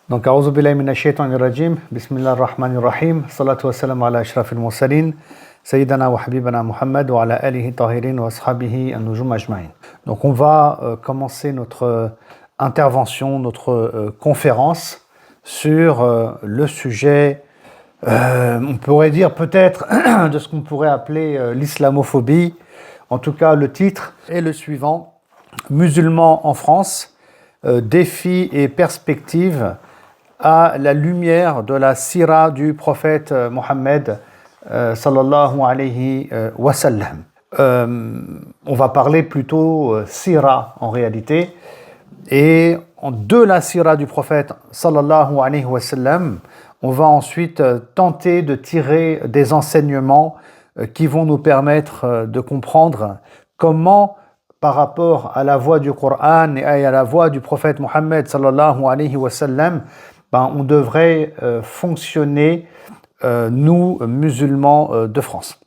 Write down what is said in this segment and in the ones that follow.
Donc, A'udhu billahi minash shaitanir rajim, bismillahir rahmanir rahim, salatu wassalamu ala ashrafil mursalin, sayyidana wa habibana Muhammad wa ala alihi tahirin wa ashabihi an-nujum ajma'in. Donc, on va commencer notre intervention, notre conférence sur le sujet, on pourrait dire peut-être de ce qu'on pourrait appeler l'islamophobie. En tout cas, le titre est le suivant: Musulmans en France, défis et perspectives à la lumière de la sira du prophète Mohammed sallallahu alayhi wa sallam. On va parler plutôt sira en réalité, et de la sira du prophète sallallahu alayhi wa sallam, on va ensuite tenter de tirer des enseignements qui vont nous permettre de comprendre comment, par rapport à la voix du Coran et à la voix du prophète Mohammed sallallahu alayhi wa sallam, on devrait fonctionner, nous, musulmans de France.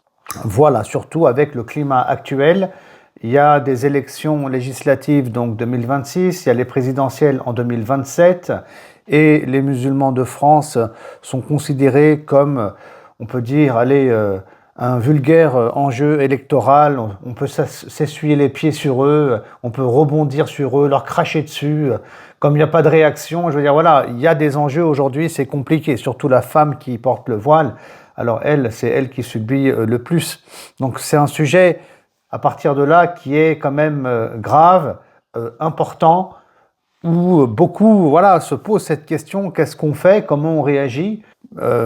Voilà, surtout avec le climat actuel. Il y a des élections législatives, donc 2026, il y a les présidentielles en 2027, et les musulmans de France sont considérés comme, on peut dire, un vulgaire enjeu électoral. On peut s'essuyer les pieds sur eux, on peut rebondir sur eux, leur cracher dessus. Comme il n'y a pas de réaction, je veux dire, voilà, il y a des enjeux aujourd'hui, c'est compliqué, surtout la femme qui porte le voile. Alors c'est elle qui subit le plus. Donc c'est un sujet, à partir de là, qui est quand même grave, important, où beaucoup se posent cette question: qu'est-ce qu'on fait, comment on réagit?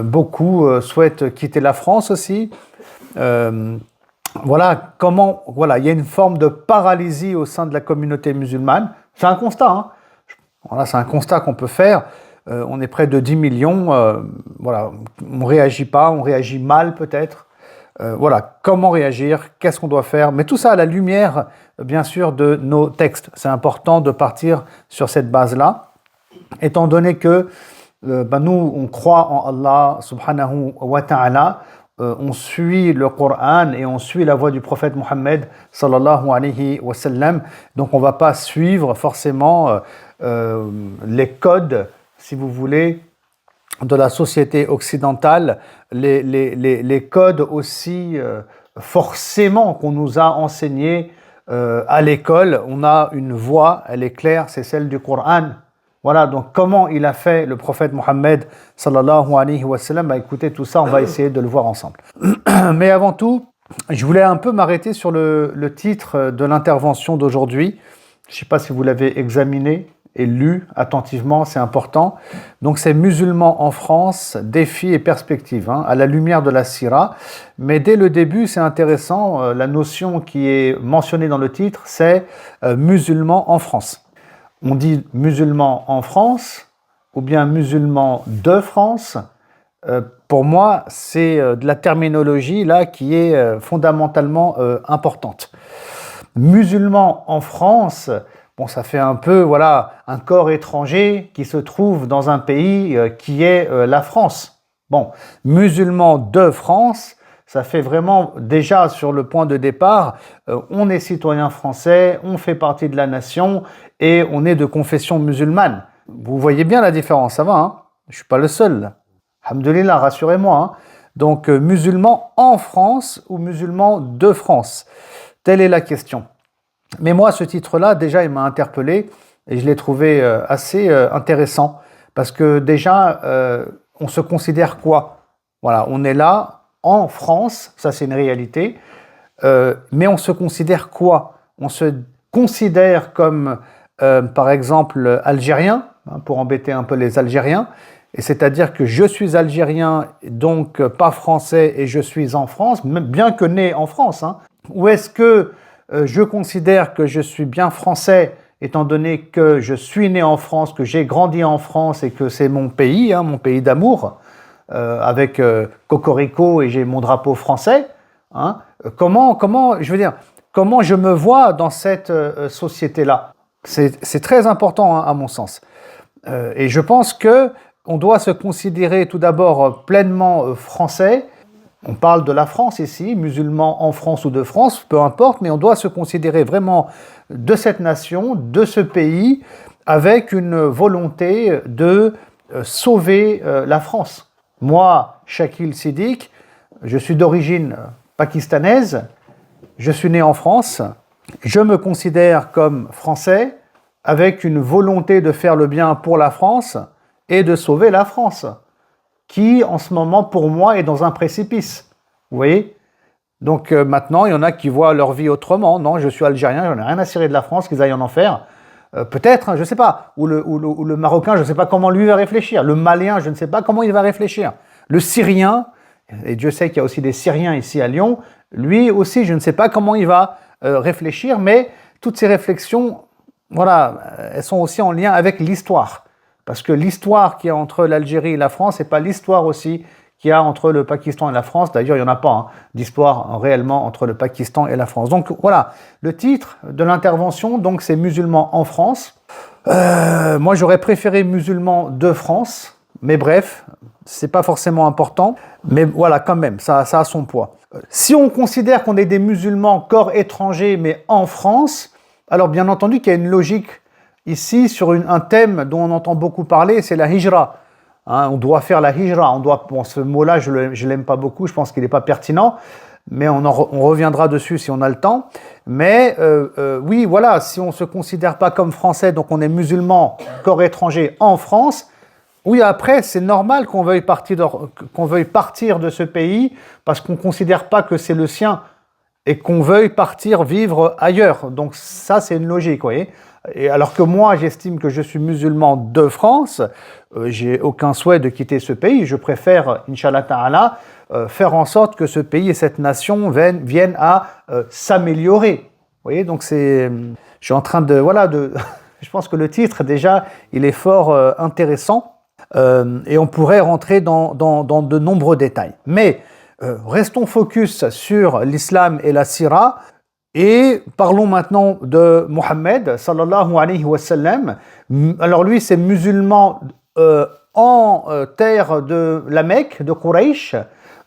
Beaucoup souhaitent quitter la France aussi. Il y a une forme de paralysie au sein de la communauté musulmane. C'est un constat, hein. Voilà, c'est un constat qu'on peut faire. On est près de 10 millions. On réagit pas, on réagit mal peut-être. Comment réagir, qu'est-ce qu'on doit faire? Mais tout ça à la lumière, bien sûr, de nos textes. C'est important de partir sur cette base-là, étant donné que nous, on croit en Allah subhanahu wa ta'ala, on suit le Coran et on suit la voie du prophète Mohammed sallallahu alayhi wa sallam. Donc on ne va pas suivre forcément les codes, si vous voulez, de la société occidentale, les codes aussi forcément qu'on nous a enseignés à l'école. On a une voie, elle est claire, c'est celle du Coran. Voilà, donc comment il a fait le prophète Mohammed sallallahu alayhi wa sallam? Écoutez, tout ça, on va essayer de le voir ensemble. Mais avant tout, je voulais un peu m'arrêter sur le titre de l'intervention d'aujourd'hui. Je ne sais pas si vous l'avez examiné et lu attentivement, c'est important. Donc c'est Musulmans en France, défis et perspectives, à la lumière de la sira. Mais dès le début, c'est intéressant, la notion qui est mentionnée dans le titre, c'est Musulmans en France. On dit musulmans en France ou bien musulmans de France. Pour moi, c'est de la terminologie là qui est fondamentalement importante. Musulmans en France, ça fait un peu un corps étranger qui se trouve dans un pays qui est la France. Musulmans de France, ça fait vraiment déjà sur le point de départ, on est citoyen français, on fait partie de la nation et on est de confession musulmane. Vous voyez bien la différence, ça va, hein? Je ne suis pas le seul. Alhamdoulilah, rassurez-moi, hein? Donc, musulmans en France ou musulmans de France? Telle est la question. Mais moi, ce titre-là, déjà, il m'a interpellé et je l'ai trouvé assez intéressant parce que déjà, on se considère quoi? Voilà, on est là en France, ça c'est une réalité, mais on se considère quoi? On se considère comme, par exemple, algérien, pour embêter un peu les Algériens, et c'est-à-dire que je suis algérien, donc pas français, et je suis en France, bien que né en France. Ou est-ce que je considère que je suis bien français, étant donné que je suis né en France, que j'ai grandi en France et que c'est mon pays d'amour, avec Cocorico et j'ai mon drapeau français, comment je me vois dans cette société-là? C'est très important à mon sens. Et je pense qu'on doit se considérer tout d'abord pleinement français. On parle de la France ici, musulmans en France ou de France, peu importe, mais on doit se considérer vraiment de cette nation, de ce pays, avec une volonté de sauver la France. Moi, Shakil Siddiq, je suis d'origine pakistanaise, je suis né en France, je me considère comme français avec une volonté de faire le bien pour la France et de sauver la France, qui en ce moment pour moi est dans un précipice. Vous voyez ? Donc maintenant, il y en a qui voient leur vie autrement. Non, je suis algérien, j'en ai rien à cirer de la France, qu'ils aillent en enfer. Peut-être, hein, je ne sais pas. Ou le Marocain, je ne sais pas comment lui va réfléchir. Le Malien, je ne sais pas comment il va réfléchir. Le Syrien, et Dieu sait qu'il y a aussi des Syriens ici à Lyon, lui aussi, je ne sais pas comment il va réfléchir, mais toutes ces réflexions, voilà, elles sont aussi en lien avec l'histoire. Parce que l'histoire qu'il y a entre l'Algérie et la France, c'est pas l'histoire aussi qu'il y a entre le Pakistan et la France. D'ailleurs, il n'y en a pas d'histoire réellement entre le Pakistan et la France. Donc voilà, le titre de l'intervention, donc c'est musulmans en France. Moi, j'aurais préféré musulmans de France, mais bref, c'est pas forcément important. Mais voilà, quand même, ça a son poids. Si on considère qu'on est des musulmans corps étrangers, mais en France, alors bien entendu qu'il y a une logique ici sur un thème dont on entend beaucoup parler, c'est la hijra. Hein, on doit faire la hijra. Ce mot-là, je ne l'aime pas beaucoup, je pense qu'il n'est pas pertinent, mais on reviendra dessus si on a le temps. Mais oui, voilà, si on ne se considère pas comme français, donc on est musulman, corps étranger en France, oui, après, c'est normal qu'on veuille partir de ce pays parce qu'on ne considère pas que c'est le sien et qu'on veuille partir vivre ailleurs. Donc ça, c'est une logique, vous voyez. Et alors que moi, j'estime que je suis musulman de France, j'ai aucun souhait de quitter ce pays. Je préfère, Inch'Allah Ta'ala, faire en sorte que ce pays et cette nation viennent à s'améliorer. Vous voyez, donc je suis en train de, voilà, je pense que le titre déjà, il est fort intéressant et on pourrait rentrer dans de nombreux détails. Mais restons focus sur l'islam et la sira. Et parlons maintenant de Mohammed, sallallahu alayhi wa sallam. Alors lui, c'est musulman en terre de la Mecque, de Quraysh,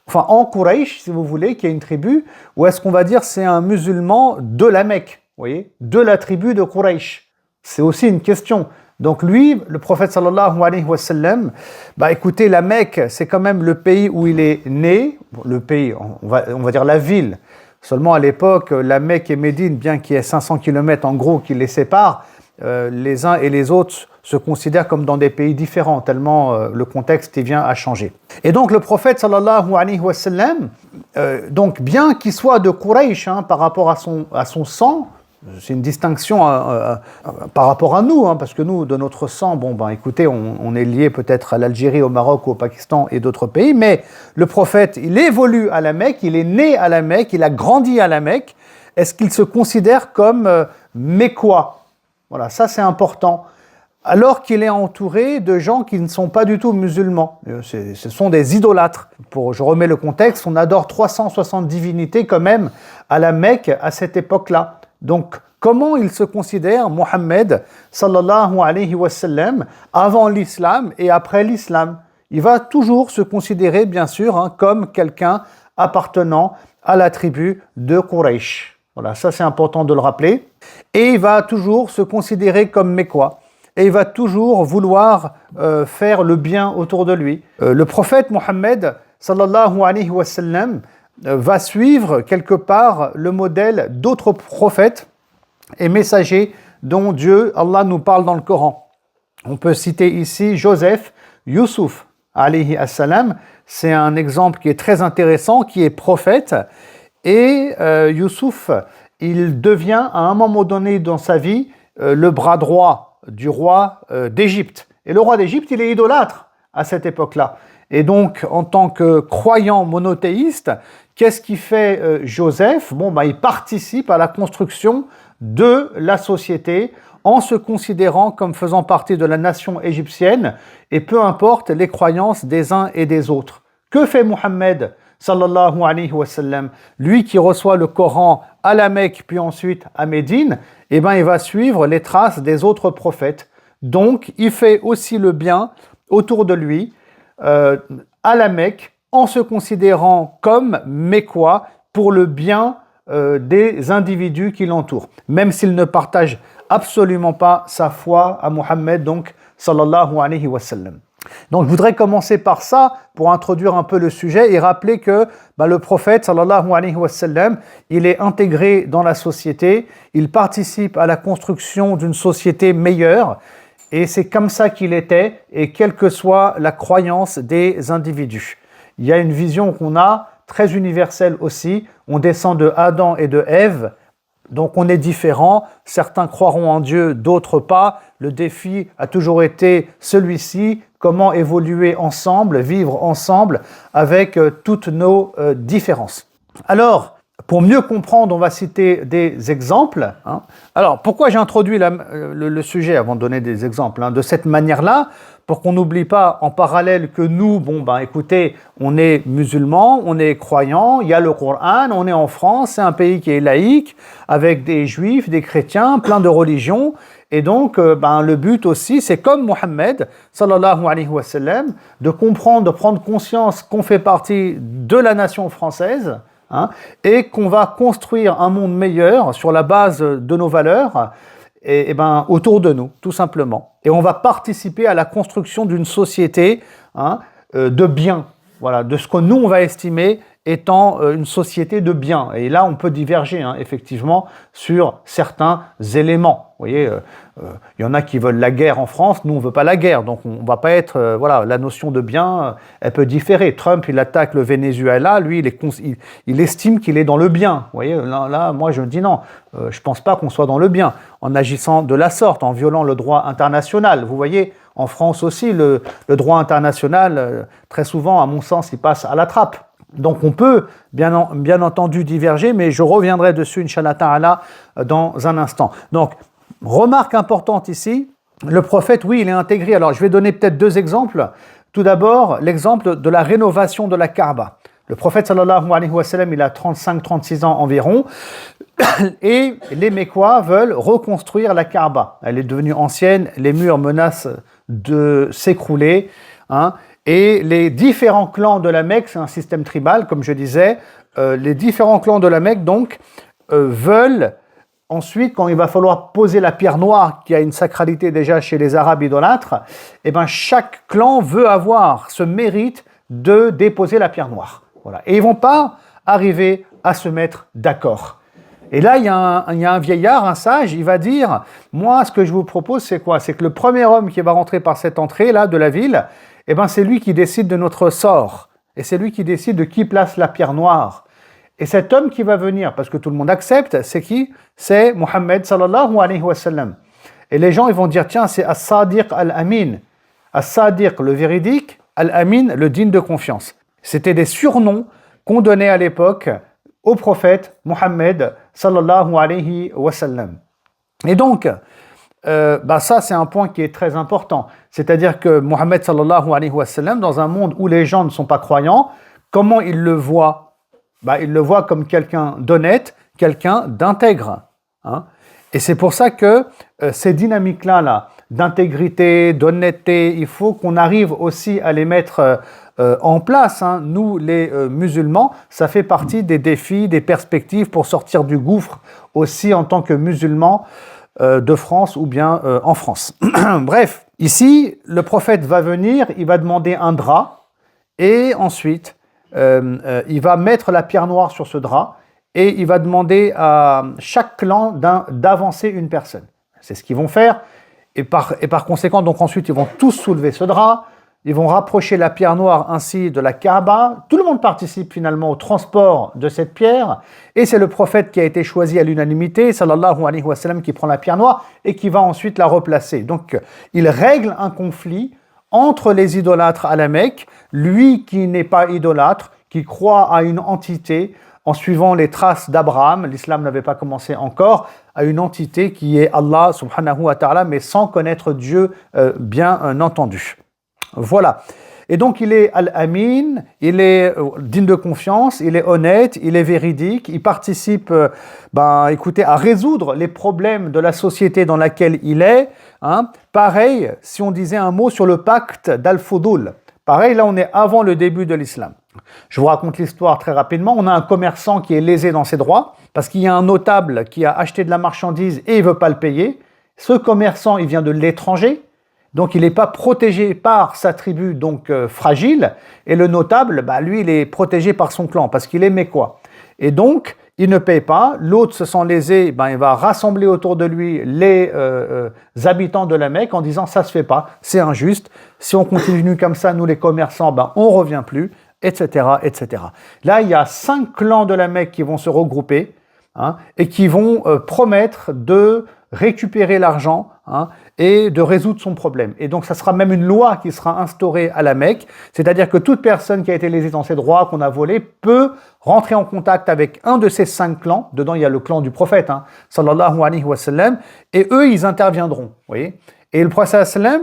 enfin en Quraysh, si vous voulez, qui est une tribu, ou est-ce qu'on va dire c'est un musulman de la Mecque, vous voyez, de la tribu de Quraysh? C'est aussi une question. Donc lui, le prophète sallallahu alayhi wa sallam, bah écoutez, la Mecque, c'est quand même le pays où il est né, le pays, on va dire la ville. Seulement à l'époque, la Mecque et Médine, bien qu'il y ait 500 km en gros qui les séparent, les uns et les autres se considèrent comme dans des pays différents, tellement le contexte vient à changer. Et donc le prophète sallallahu alayhi wa sallam, donc bien qu'il soit de Quraysh par rapport à son sang, c'est une distinction par rapport à nous, parce que nous, de notre sang, écoutez, on est lié peut-être à l'Algérie, au Maroc, au Pakistan et d'autres pays, mais le prophète, il évolue à la Mecque, il est né à la Mecque, il a grandi à la Mecque. Est-ce qu'il se considère comme Mécois? Voilà, ça c'est important. Alors qu'il est entouré de gens qui ne sont pas du tout musulmans. Ce sont des idolâtres. Je remets le contexte, on adore 360 divinités quand même à la Mecque à cette époque-là. Donc, comment il se considère, Mohammed, sallallahu alayhi wa sallam, avant l'islam et après l'islam? Il va toujours se considérer, bien sûr, comme quelqu'un appartenant à la tribu de Quraysh. Voilà, ça c'est important de le rappeler. Et il va toujours se considérer comme Mécois. Et il va toujours vouloir faire le bien autour de lui. Le prophète Mohammed, sallallahu alayhi wa sallam, va suivre quelque part le modèle d'autres prophètes et messagers dont Allah nous parle dans le Coran. On peut citer ici Joseph, Youssouf, alayhi assalam. C'est un exemple qui est très intéressant, qui est prophète. Et Youssouf, il devient à un moment donné dans sa vie le bras droit du roi d'Égypte. Et le roi d'Égypte, il est idolâtre à cette époque-là. Et donc, en tant que croyant monothéiste, qu'est-ce qu'il fait Joseph? Il participe à la construction de la société en se considérant comme faisant partie de la nation égyptienne et peu importe les croyances des uns et des autres. Que fait Mohammed sallallahu alayhi wa sallam? Lui qui reçoit le Coran à la Mecque puis ensuite à Médine, il va suivre les traces des autres prophètes. Donc, il fait aussi le bien autour de lui à la Mecque en se considérant comme Mécois pour le bien des individus qui l'entourent, même s'il ne partage absolument pas sa foi à Mohammed, donc sallallahu alayhi wa sallam. Donc je voudrais commencer par ça pour introduire un peu le sujet et rappeler que le prophète sallallahu alayhi wa sallam, il est intégré dans la société, il participe à la construction d'une société meilleure et c'est comme ça qu'il était et quelle que soit la croyance des individus. Il y a une vision qu'on a très universelle aussi, on descend de Adam et de Ève. Donc on est différents, certains croiront en Dieu, d'autres pas. Le défi a toujours été celui-ci, comment évoluer ensemble, vivre ensemble avec toutes nos différences. Alors, pour mieux comprendre, on va citer des exemples. Alors, pourquoi j'ai introduit le sujet avant de donner des exemples de cette manière-là? Pour qu'on n'oublie pas en parallèle que nous, écoutez, on est musulmans, on est croyants, il y a le Coran, on est en France, c'est un pays qui est laïque, avec des juifs, des chrétiens, plein de religions. Et donc, le but aussi, c'est comme Mohammed, sallallahu alayhi wa sallam, de comprendre, de prendre conscience qu'on fait partie de la nation française, et qu'on va construire un monde meilleur sur la base de nos valeurs, et autour de nous, tout simplement. Et on va participer à la construction d'une société de biens, voilà, de ce que nous, on va estimer étant une société de biens. Et là, on peut diverger, effectivement, sur certains éléments. Vous voyez, il y en a qui veulent la guerre en France, nous, on ne veut pas la guerre. Donc, on ne va pas être... la notion de bien, elle peut différer. Trump, il attaque le Venezuela, lui, il estime qu'il est dans le bien. Vous voyez, là moi, je me dis non, je ne pense pas qu'on soit dans le bien, en agissant de la sorte, en violant le droit international. Vous voyez, en France aussi, le droit international, très souvent, à mon sens, il passe à la trappe. Donc on peut bien entendu diverger, mais je reviendrai dessus, Inch'Allah Ta'ala, dans un instant. Donc, remarque importante ici, le prophète, oui, il est intégré. Alors je vais donner peut-être deux exemples. Tout d'abord, l'exemple de la rénovation de la Kaaba. Le prophète sallallahu alayhi wa sallam, il a 35-36 ans environ, et les Mécois veulent reconstruire la Kaaba. Elle est devenue ancienne, les murs menacent de s'écrouler, et les différents clans de la Mecque, c'est un système tribal, comme je disais, les différents clans de la Mecque, donc, veulent ensuite, quand il va falloir poser la pierre noire, qui a une sacralité déjà chez les Arabes idolâtres, chaque clan veut avoir ce mérite de déposer la pierre noire. Voilà. Et ils ne vont pas arriver à se mettre d'accord. Et là, il y a un vieillard, un sage, il va dire, moi, ce que je vous propose, c'est quoi? C'est que le premier homme qui va rentrer par cette entrée-là de la ville, c'est lui qui décide de notre sort. Et c'est lui qui décide de qui place la pierre noire. Et cet homme qui va venir, parce que tout le monde accepte, c'est qui? C'est Mohammed sallallahu alayhi wa sallam. Et les gens, ils vont dire, tiens, c'est As-Sadiq al-Amin. As-Sadiq, le véridique, al-Amin, le digne de confiance. C'était des surnoms qu'on donnait à l'époque au prophète Mohammed sallallahu alayhi wa sallam. Et donc, ça c'est un point qui est très important. C'est-à-dire que Mohammed sallallahu alayhi wa sallam, dans un monde où les gens ne sont pas croyants, comment il le voit? Il le voit comme quelqu'un d'honnête, quelqu'un d'intègre. Et c'est pour ça que ces dynamiques-là, d'intégrité, d'honnêteté, il faut qu'on arrive aussi à les mettre en place. Nous, les musulmans, ça fait partie des défis, des perspectives pour sortir du gouffre aussi en tant que musulmans de France ou bien en France. Bref, ici, le prophète va venir, il va demander un drap et ensuite, il va mettre la pierre noire sur ce drap et il va demander à chaque clan d'avancer une personne. C'est ce qu'ils vont faire. Et par conséquent, donc ensuite, ils vont tous soulever ce drap, ils vont rapprocher la pierre noire ainsi de la Kaaba. Tout le monde participe finalement au transport de cette pierre. Et c'est le prophète qui a été choisi à l'unanimité, sallallahu alayhi wa sallam, qui prend la pierre noire et qui va ensuite la replacer. Donc, il règle un conflit entre les idolâtres à la Mecque, lui qui n'est pas idolâtre, qui croit à une entité, en suivant les traces d'Abraham, l'islam n'avait pas commencé encore, à une entité qui est Allah subhanahu wa ta'ala, mais sans connaître Dieu bien entendu. Voilà. Et donc il est al-amin, il est digne de confiance, il est honnête, il est véridique, il participe à résoudre les problèmes de la société dans laquelle il est. Pareil, si on disait un mot sur le pacte d'Al-Fudul. Pareil, là on est avant le début de l'islam. Je vous raconte l'histoire très rapidement. On a un commerçant qui est lésé dans ses droits parce qu'il y a un notable qui a acheté de la marchandise et il ne veut pas le payer. Ce commerçant, il vient de l'étranger Donc il n'est pas protégé par sa tribu donc fragile, et le notable, lui il est protégé par son clan parce qu'il est Mécois. Et donc il ne paye pas, l'autre se sent lésé, il va rassembler autour de lui les habitants de la Mecque en disant ça se fait pas, c'est injuste, si on continue comme ça, nous les commerçants, on revient plus, etc., etc. Là il y a 5 clans de la Mecque qui vont se regrouper, et qui vont promettre de récupérer l'argent et de résoudre son problème. Et donc ça sera même une loi qui sera instaurée à la Mecque, c'est-à-dire que toute personne qui a été lésée dans ses droits, qu'on a volés, peut rentrer en contact avec un de ces 5 clans. Dedans il y a le clan du prophète, sallallahu alayhi wa sallam, et eux ils interviendront. Vous voyez. Et le prophète sallam,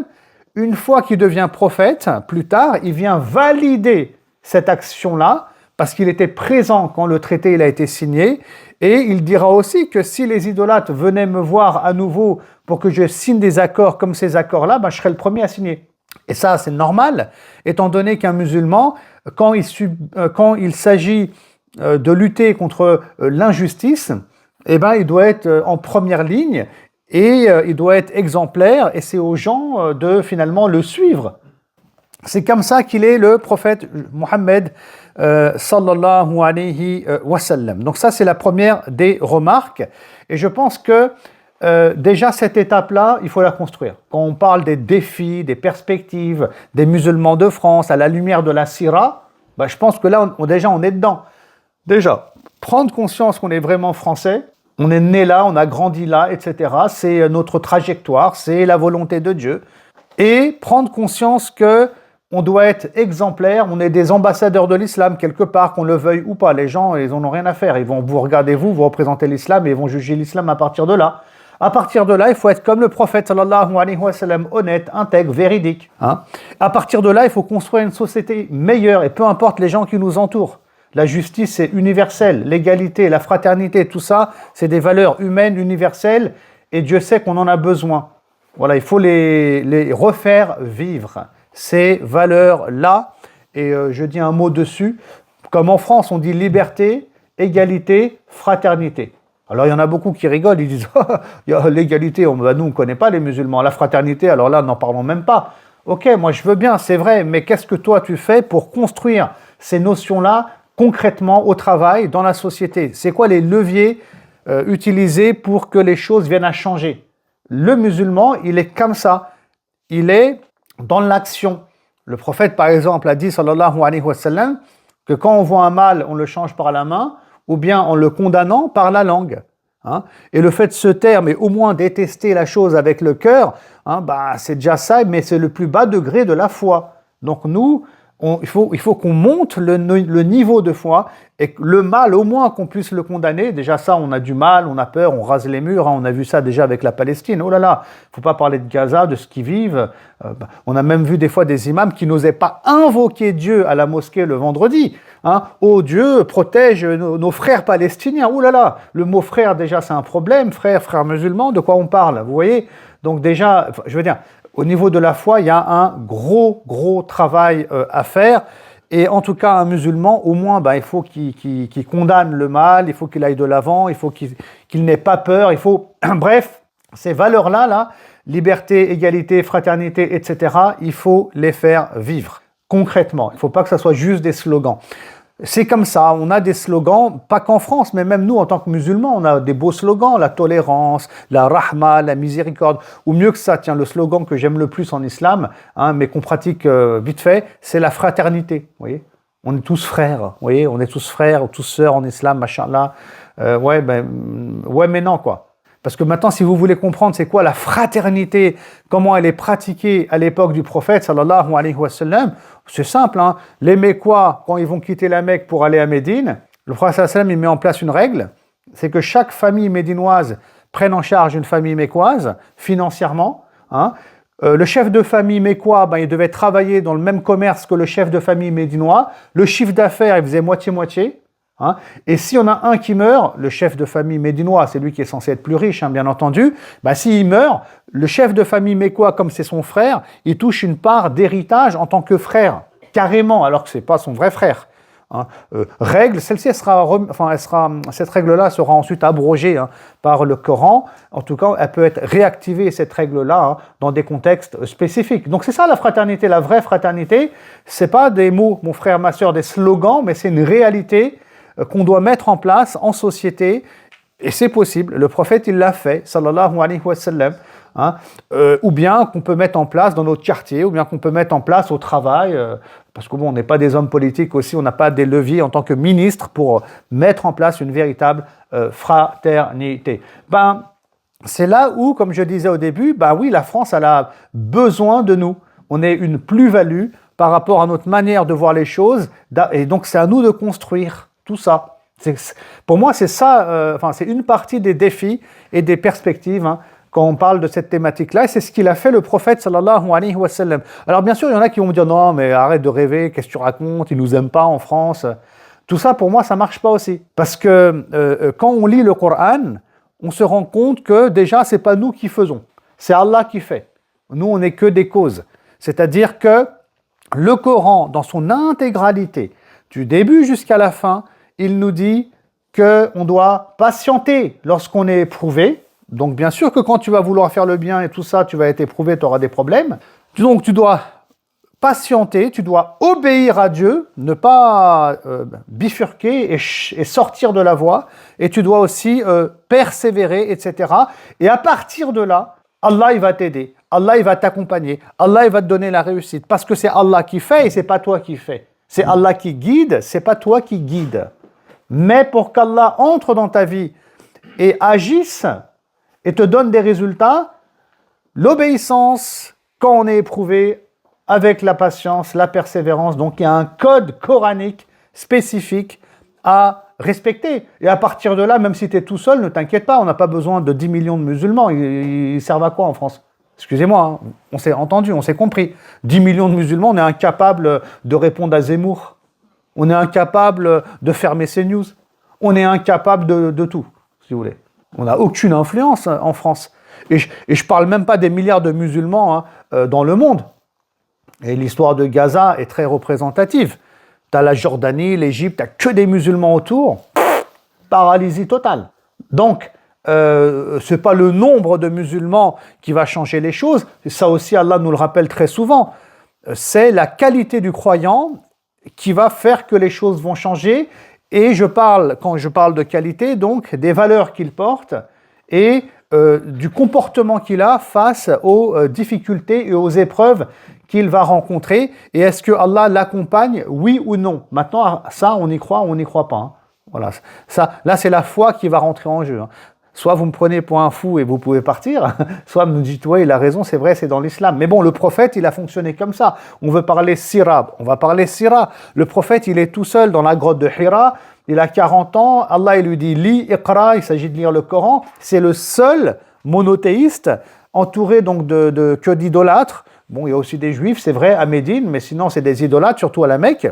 une fois qu'il devient prophète, plus tard, il vient valider cette action-là, parce qu'il était présent quand le traité il a été signé, et il dira aussi que si les idolâtres venaient me voir à nouveau pour que je signe des accords comme ces accords-là, je serais le premier à signer. Et ça, c'est normal, étant donné qu'un musulman, quand il s'agit de lutter contre l'injustice, il doit être en première ligne, et il doit être exemplaire, et c'est aux gens de finalement le suivre. C'est comme ça qu'il est le prophète Mohammed sallallahu alayhi wa sallam. Donc ça, c'est la première des remarques. Et je pense que déjà cette étape-là, il faut la construire. Quand on parle des défis, des perspectives des musulmans de France à la lumière de la Sira, je pense que là, déjà, on est dedans. Déjà, prendre conscience qu'on est vraiment français, on est né là, on a grandi là, etc. C'est notre trajectoire, c'est la volonté de Dieu. Et prendre conscience que on doit être exemplaire, on est des ambassadeurs de l'islam quelque part, qu'on le veuille ou pas. Les gens, ils en ont rien à faire. Ils vont vous regarder vous représentez l'islam et ils vont juger l'islam à partir de là. À partir de là, il faut être comme le prophète sallallahu alayhi wa sallam, honnête, intègre, véridique. À partir de là, il faut construire une société meilleure et peu importe les gens qui nous entourent. La justice, c'est universel. L'égalité, la fraternité, tout ça, c'est des valeurs humaines universelles et Dieu sait qu'on en a besoin. Voilà, il faut les refaire vivre. Ces valeurs-là, et je dis un mot dessus, comme en France, on dit liberté, égalité, fraternité. Alors il y en a beaucoup qui rigolent, ils disent l'égalité, nous on ne connaît pas les musulmans, la fraternité, alors là n'en parlons même pas. Ok, moi je veux bien, c'est vrai, mais qu'est-ce que toi tu fais pour construire ces notions-là concrètement au travail, dans la société? C'est quoi les leviers utilisés pour que les choses viennent à changer? Le musulman, il est comme ça, il est dans l'action. Le prophète, par exemple, a dit, sallallahu alayhi wa sallam, que quand on voit un mal, on le change par la main, ou bien en le condamnant par la langue. Et le fait de se taire, mais au moins détester la chose avec le cœur, c'est déjà ça, mais c'est le plus bas degré de la foi. Donc nous, il faut qu'on monte le niveau de foi, et que le mal, au moins qu'on puisse le condamner. Déjà ça, on a du mal, on a peur, on rase les murs, on a vu ça déjà avec la Palestine. Oh là là, il ne faut pas parler de Gaza, de ce qu'ils vivent. On a même vu des fois des imams qui n'osaient pas invoquer Dieu à la mosquée le vendredi. Oh Dieu, protège nos frères palestiniens. Oh là là, le mot frère déjà c'est un problème, frère musulman, de quoi on parle, vous voyez? Donc déjà, je veux dire, au niveau de la foi, il y a un gros travail à faire. Et en tout cas, un musulman, au moins, il faut qu'il condamne le mal, il faut qu'il aille de l'avant, il faut qu'il n'ait pas peur, il faut... Bref, ces valeurs-là, liberté, égalité, fraternité, etc., il faut les faire vivre concrètement. Il ne faut pas que ça soit juste des slogans. C'est comme ça, on a des slogans, pas qu'en France, mais même nous, en tant que musulmans, on a des beaux slogans, la tolérance, la rahma, la miséricorde, ou mieux que ça, tiens, le slogan que j'aime le plus en islam, mais qu'on pratique vite fait, c'est la fraternité, vous voyez. On est tous frères, vous voyez, on est tous frères, ou tous sœurs en islam, machallah. Ouais, mais non, quoi. Parce que maintenant, si vous voulez comprendre c'est quoi la fraternité, comment elle est pratiquée à l'époque du prophète, sallallahu alayhi wa sallam, c'est simple. Les Mécois, quand ils vont quitter la Mecque pour aller à Médine, le prophète sallallahu alayhi wa sallam, il met en place une règle, c'est que chaque famille médinoise prenne en charge une famille mécoise, financièrement. Le chef de famille mécois, il devait travailler dans le même commerce que le chef de famille médinois. Le chiffre d'affaires, il faisait moitié-moitié. Et si on a un qui meurt, le chef de famille médinois, c'est lui qui est censé être plus riche, bien entendu, s'il meurt, le chef de famille mécois, comme c'est son frère, il touche une part d'héritage en tant que frère, carrément, alors que c'est pas son vrai frère. Règle, celle-ci, cette règle-là sera ensuite abrogée par le Coran. En tout cas, elle peut être réactivée, cette règle-là, dans des contextes spécifiques. Donc c'est ça la fraternité, la vraie fraternité. C'est pas des mots, mon frère, ma soeur, des slogans, mais c'est une réalité qu'on doit mettre en place en société. Et c'est possible. Le prophète, il l'a fait, sallallahu alayhi wa sallam. Ou bien qu'on peut mettre en place dans notre quartier, ou bien qu'on peut mettre en place au travail, parce que bon, on n'est pas des hommes politiques aussi, on n'a pas des leviers en tant que ministre pour mettre en place une véritable fraternité. C'est là où, comme je disais au début, oui, la France, elle a besoin de nous. On est une plus-value par rapport à notre manière de voir les choses, et donc c'est à nous de construire tout ça. Pour moi, c'est ça, c'est une partie des défis et des perspectives, quand on parle de cette thématique-là, et c'est ce qu'il a fait le prophète sallallahu alayhi wa sallam. Alors bien sûr, il y en a qui vont me dire « Non, mais arrête de rêver, qu'est-ce que tu racontes, ils nous aiment pas en France ». Tout ça, pour moi, ça marche pas aussi. Parce que quand on lit le Coran, on se rend compte que déjà, c'est pas nous qui faisons, c'est Allah qui fait. Nous, on n'est que des causes. C'est-à-dire que le Coran, dans son intégralité, du début jusqu'à la fin, il nous dit qu'on doit patienter lorsqu'on est éprouvé. Donc bien sûr que quand tu vas vouloir faire le bien et tout ça, tu vas être éprouvé, tu auras des problèmes. Donc tu dois patienter, tu dois obéir à Dieu, ne pas bifurquer et sortir de la voie. Et tu dois aussi persévérer, etc. Et à partir de là, Allah il va t'aider, Allah il va t'accompagner, Allah il va te donner la réussite. Parce que c'est Allah qui fait et c'est pas toi qui fais. C'est Allah qui guide, c'est pas toi qui guide. Mais pour qu'Allah entre dans ta vie et agisse et te donne des résultats, l'obéissance, quand on est éprouvé, avec la patience, la persévérance, donc il y a un code coranique spécifique à respecter. Et à partir de là, même si tu es tout seul, ne t'inquiète pas, on n'a pas besoin de 10 millions de musulmans. Ils servent à quoi en France ? Excusez-moi, on s'est entendu, on s'est compris. 10 millions de musulmans, on est incapable de répondre à Zemmour. On est incapable de fermer CNews. On est incapable de tout, si vous voulez. On n'a aucune influence en France. Et je ne parle même pas des milliards de musulmans dans le monde. Et l'histoire de Gaza est très représentative. Tu as la Jordanie, l'Égypte, tu n'as que des musulmans autour. Paralysie totale. Donc, ce n'est pas le nombre de musulmans qui va changer les choses. Et ça aussi, Allah nous le rappelle très souvent. C'est la qualité du croyant qui va faire que les choses vont changer. Et quand je parle de qualité, donc des valeurs qu'il porte et du comportement qu'il a face aux difficultés et aux épreuves qu'il va rencontrer. Et est-ce que Allah l'accompagne, oui ou non? Maintenant, ça, on y croit ou on n'y croit pas. Voilà. Ça, là, c'est la foi qui va rentrer en jeu. Soit vous me prenez pour un fou et vous pouvez partir, soit vous me dites, oui, il a raison, c'est vrai, c'est dans l'islam. Mais bon, le prophète, il a fonctionné comme ça. On veut parler sira, on va parler sira. Le prophète, il est tout seul dans la grotte de Hira, il a 40 ans, Allah, il lui dit, lis, iqra, il s'agit de lire le Coran. C'est le seul monothéiste, entouré donc que d'idolâtres. Bon, il y a aussi des juifs, c'est vrai, à Médine, mais sinon, c'est des idolâtres, surtout à la Mecque.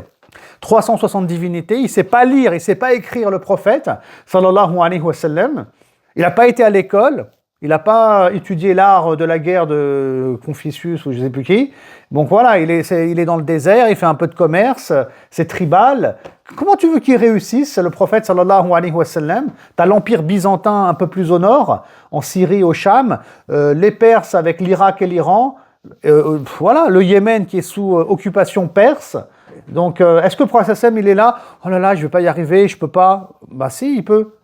360 divinités, il ne sait pas lire, il ne sait pas écrire le prophète, sallallahu alayhi wa sallam. Il n'a pas été à l'école, il n'a pas étudié l'art de la guerre de Confucius ou je ne sais plus qui. Donc voilà, il est dans le désert, il fait un peu de commerce, c'est tribal. Comment tu veux qu'il réussisse, le prophète sallallahu alayhi wa sallam? Tu as l'empire byzantin un peu plus au nord, en Syrie, au Cham, les Perses avec l'Irak et l'Iran, voilà, le Yémen qui est sous occupation perse. Donc est-ce que le prophète sallam, il est là? Oh là là, je ne vais pas y arriver, je ne peux pas. Bah si, il peut.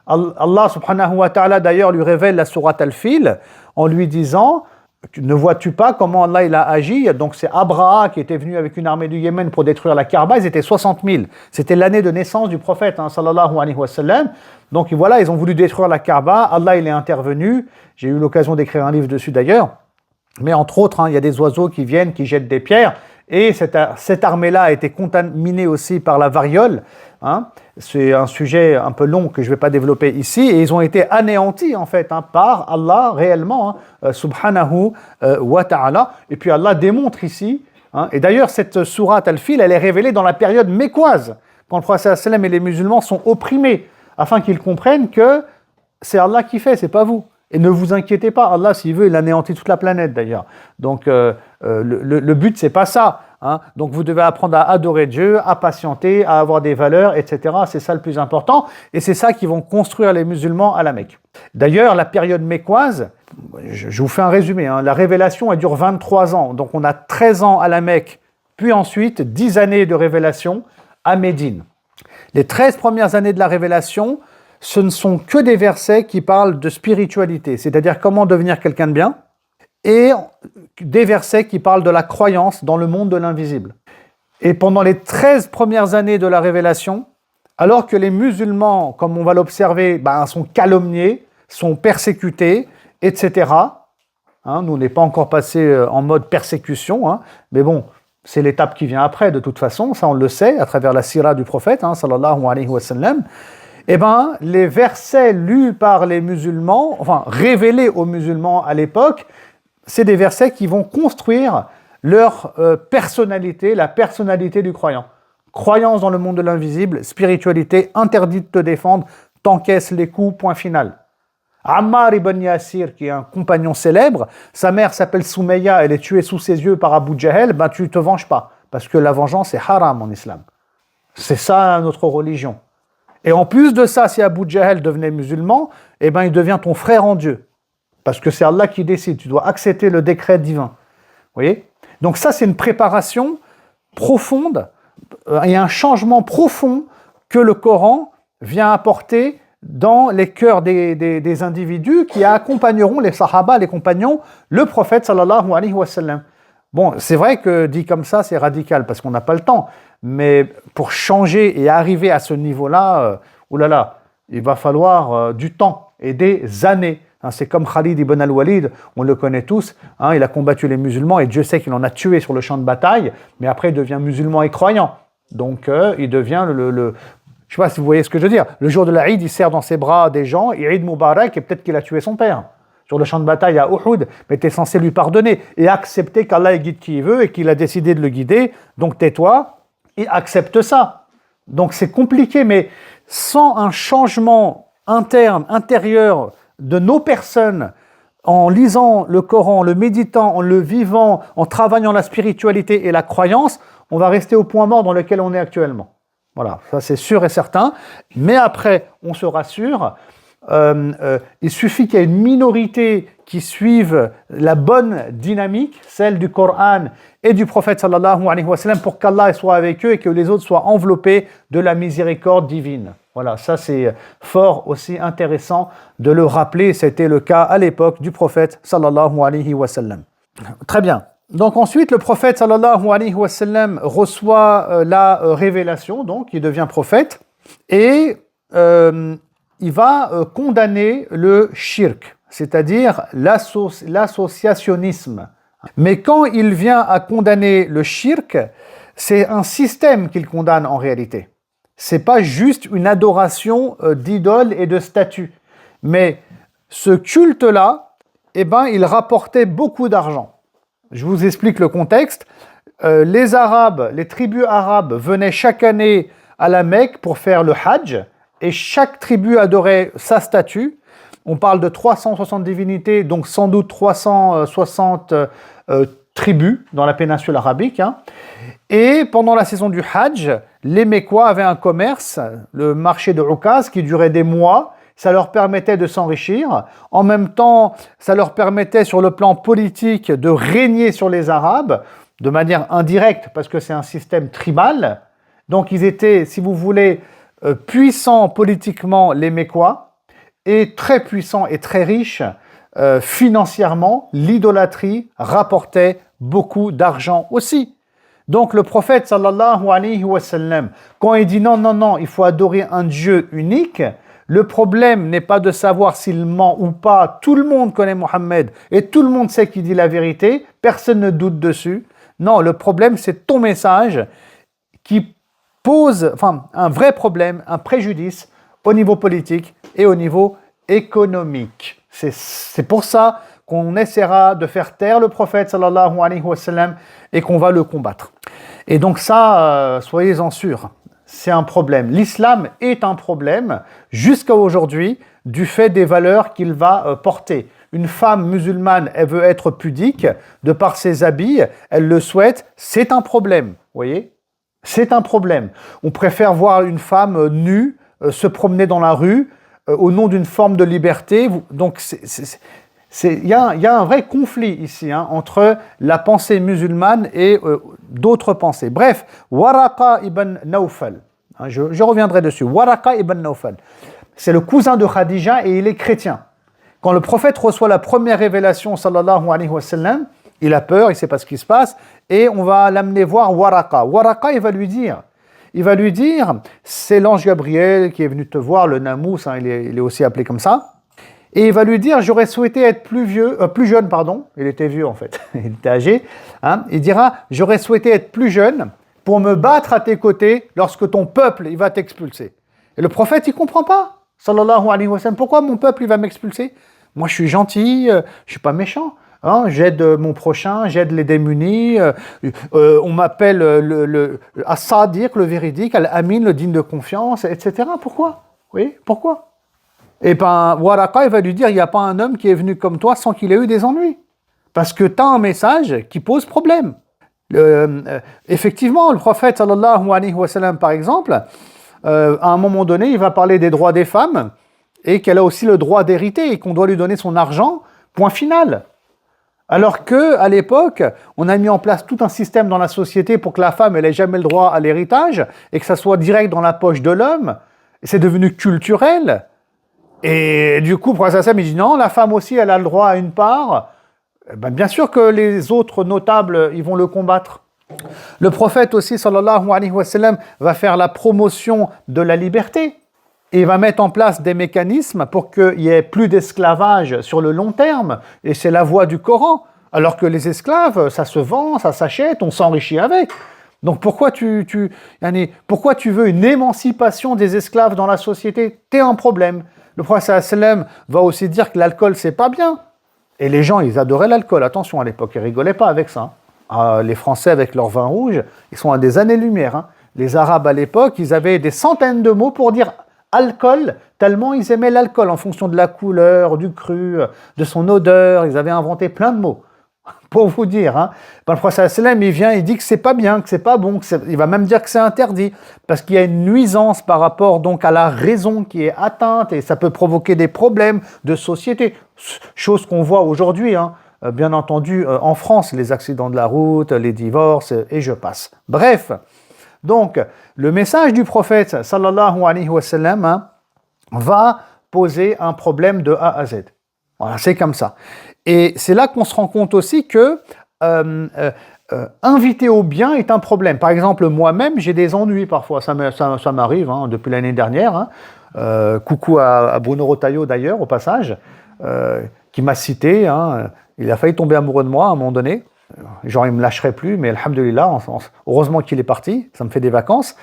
Allah subhanahu wa ta'ala d'ailleurs lui révèle la sourate Al-Fil en lui disant « Ne vois-tu pas comment Allah il a agi ?» Donc c'est Abraha qui était venu avec une armée du Yémen pour détruire la Kaaba, ils étaient 60 000. C'était l'année de naissance du prophète, sallallahu alayhi wa sallam. Donc voilà, ils ont voulu détruire la Kaaba, Allah il est intervenu. J'ai eu l'occasion d'écrire un livre dessus d'ailleurs. Mais entre autres, il y a des oiseaux qui viennent, qui jettent des pierres. Et cette armée-là a été contaminée aussi par la variole. C'est un sujet un peu long que je ne vais pas développer ici. Et ils ont été anéantis en fait par Allah réellement, subhanahu wa ta'ala. Et puis Allah démontre ici. Et d'ailleurs, cette sourate Al-Fil, elle est révélée dans la période mécoise, quand le prophète sallam et les musulmans sont opprimés, afin qu'ils comprennent que c'est Allah qui fait, c'est pas vous. Et ne vous inquiétez pas, Allah, s'il veut, il anéantit toute la planète d'ailleurs. Donc, le but, c'est pas ça. Hein. Donc vous devez apprendre à adorer Dieu, à patienter, à avoir des valeurs, etc. C'est ça le plus important. Et c'est ça qui vont construire les musulmans à la Mecque. D'ailleurs, la période mécoise, je vous fais un résumé, hein, la révélation elle dure 23 ans. Donc on a 13 ans à la Mecque, puis ensuite 10 années de révélation à Médine. Les 13 premières années de la révélation, ce ne sont que des versets qui parlent de spiritualité, c'est-à-dire comment devenir quelqu'un de bien, et des versets qui parlent de la croyance dans le monde de l'invisible. Et pendant les 13 premières années de la révélation, alors que les musulmans, comme on va l'observer, sont calomniés, sont persécutés, etc. Hein, nous, on n'est pas encore passé en mode persécution, hein, mais bon, c'est l'étape qui vient après, de toute façon, ça on le sait, à travers la sira du prophète, hein, sallallahu alayhi wa sallam. Les versets lus par les musulmans, enfin révélés aux musulmans à l'époque, c'est des versets qui vont construire leur personnalité, la personnalité du croyant. Croyance dans le monde de l'invisible, spiritualité, interdit de te défendre, t'encaisses les coups, point final. Ammar ibn Yasir, qui est un compagnon célèbre, sa mère s'appelle Soumeya, elle est tuée sous ses yeux par Abu Jahl, tu ne te venges pas, parce que la vengeance est haram en islam. C'est ça notre religion. Et en plus de ça, si Abu Jahl devenait musulman, il devient ton frère en Dieu. Parce que c'est Allah qui décide, tu dois accepter le décret divin. Vous voyez ? Donc ça, c'est une préparation profonde et un changement profond que le Coran vient apporter dans les cœurs des individus qui accompagneront les sahaba, les compagnons, le prophète sallallahu alayhi wa sallam. Bon, c'est vrai que dit comme ça, c'est radical parce qu'on n'a pas le temps. Mais pour changer et arriver à ce niveau-là, il va falloir du temps et des années. Hein, c'est comme Khalid ibn al-Walid, on le connaît tous. Hein, il a combattu les musulmans et Dieu sait qu'il en a tué sur le champ de bataille. Mais après, il devient musulman et croyant. Donc, il devient je ne sais pas si vous voyez ce que je veux dire. Le jour de l'Aïd, il serre dans ses bras des gens, Eid Mubarak, et peut-être qu'il a tué son père. Sur le champ de bataille à Uhud, mais tu es censé lui pardonner et accepter qu'Allah guide qui il veut et qu'il a décidé de le guider. Donc tais-toi et accepte ça. Donc c'est compliqué, mais sans un changement intérieur de nos personnes, en lisant le Coran, en le méditant, en le vivant, en travaillant la spiritualité et la croyance, on va rester au point mort dans lequel on est actuellement. Voilà, ça c'est sûr et certain. Mais après, on se rassure, il suffit qu'il y ait une minorité qui suive la bonne dynamique, celle du Coran et du prophète sallallahu alayhi wa sallam, pour qu'Allah soit avec eux et que les autres soient enveloppés de la miséricorde divine. Voilà, ça c'est fort aussi intéressant de le rappeler. C'était le cas à l'époque du prophète sallallahu alayhi wa sallam. Très bien. Donc ensuite, le prophète sallallahu alayhi wa sallam reçoit la révélation, donc il devient prophète, et il va condamner le shirk, c'est-à-dire l'associationnisme. Mais quand il vient à condamner le shirk, c'est un système qu'il condamne en réalité. C'est pas juste une adoration d'idoles et de statues. Mais ce culte-là, il rapportait beaucoup d'argent. Je vous explique le contexte. Les Arabes, les tribus arabes venaient chaque année à la Mecque pour faire le Hajj, et chaque tribu adorait sa statue. On parle de 360 divinités, donc sans doute 360 tribus dans la péninsule arabique. Hein. Et pendant la saison du Hajj, les Mécois avaient un commerce, le marché de Oukaz, qui durait des mois. Ça leur permettait de s'enrichir. En même temps, ça leur permettait sur le plan politique de régner sur les Arabes de manière indirecte, parce que c'est un système tribal. Donc ils étaient, si vous voulez, puissants politiquement, les Mécois, et très puissants et très riches financièrement. L'idolâtrie rapportait beaucoup d'argent aussi. Donc le prophète sallallahu alayhi wa sallam, quand il dit non, il faut adorer un Dieu unique, le problème n'est pas de savoir s'il ment ou pas. Tout le monde connaît Mohammed et tout le monde sait qu'il dit la vérité. Personne ne doute dessus. Non, le problème, c'est ton message qui pose un vrai problème, un préjudice au niveau politique et au niveau économique. C'est pour ça qu'on essaiera de faire taire le prophète sallallahu alayhi wa sallam et qu'on va le combattre. Et donc ça, soyez-en sûrs, c'est un problème. L'islam est un problème jusqu'à aujourd'hui du fait des valeurs qu'il va porter. une femme musulmane, elle veut être pudique, de par ses habits, elle le souhaite, c'est un problème, vous voyez? C'est un problème. On préfère voir une femme nue se promener dans la rue au nom d'une forme de liberté. Donc, il y a un vrai conflit ici entre la pensée musulmane et d'autres pensées. Bref, Waraqa ibn Nawfal, je reviendrai dessus. Waraqa ibn Nawfal, c'est le cousin de Khadija et il est chrétien. Quand le prophète reçoit la première révélation, sallallahu alayhi wa sallam, il a peur, il ne sait pas ce qui se passe, et on va l'amener voir Waraqa. Waraqa, il va lui dire, c'est l'ange Gabriel qui est venu te voir, le Namous, il est aussi appelé comme ça, et il va lui dire, j'aurais souhaité être plus jeune, il était vieux en fait, il était âgé, il dira, j'aurais souhaité être plus jeune pour me battre à tes côtés lorsque ton peuple, il va t'expulser. Et le prophète, il ne comprend pas, sallallahu alayhi wa sallam, pourquoi mon peuple, il va m'expulser? Moi, je suis gentil, je ne suis pas méchant. J'aide mon prochain, j'aide les démunis, on m'appelle le As-Sadiq, le véridique, Al-Amin, le digne de confiance, etc. Pourquoi? Oui, pourquoi? Et bien, Waraqa, il va lui dire, il n'y a pas un homme qui est venu comme toi sans qu'il ait eu des ennuis. Parce que tu as un message qui pose problème. Effectivement, le prophète, sallallahu alayhi wa sallam, par exemple, à un moment donné, il va parler des droits des femmes et qu'elle a aussi le droit d'hériter et qu'on doit lui donner son argent, point final. Alors qu'à l'époque, on a mis en place tout un système dans la société pour que la femme n'ait jamais le droit à l'héritage et que ça soit direct dans la poche de l'homme. C'est devenu culturel. Et du coup, le prophète il dit non, la femme aussi, elle a le droit à une part. Bien sûr que les autres notables, ils vont le combattre. Le prophète aussi, sallallahu alayhi wa sallam, va faire la promotion de la liberté. Et il va mettre en place des mécanismes pour qu'il n'y ait plus d'esclavage sur le long terme. Et c'est la voie du Coran. Alors que les esclaves, ça se vend, ça s'achète, on s'enrichit avec. Donc pourquoi tu veux une émancipation des esclaves dans la société? T'es un problème. Le prophète sallam va aussi dire que l'alcool, c'est pas bien. Et les gens, ils adoraient l'alcool. Attention, à l'époque, ils rigolaient pas avec ça. Les Français, avec leur vin rouge, ils sont à des années-lumière. Les Arabes, à l'époque, ils avaient des centaines de mots pour dire alcool, tellement ils aimaient l'alcool en fonction de la couleur, du cru, de son odeur. Ils avaient inventé plein de mots. Pour vous dire, le prophète sallam, il vient, il dit que c'est pas bien, que c'est pas bon, il va même dire que c'est interdit, parce qu'il y a une nuisance par rapport donc à la raison qui est atteinte et ça peut provoquer des problèmes de société. Chose qu'on voit aujourd'hui, bien entendu, en France, les accidents de la route, les divorces, et je passe. Bref, donc, le message du prophète, sallallahu alayhi wa sallam, va poser un problème de A à Z. Voilà, c'est comme ça. Et c'est là qu'on se rend compte aussi que inviter au bien est un problème. Par exemple, moi-même, j'ai des ennuis parfois. Ça m'arrive depuis l'année dernière. Coucou à Bruno Rotaillot d'ailleurs, au passage, qui m'a cité. Il a failli tomber amoureux de moi à un moment donné. Genre, il ne me lâcherait plus, mais alhamdoulilah, heureusement qu'il est parti, ça me fait des vacances.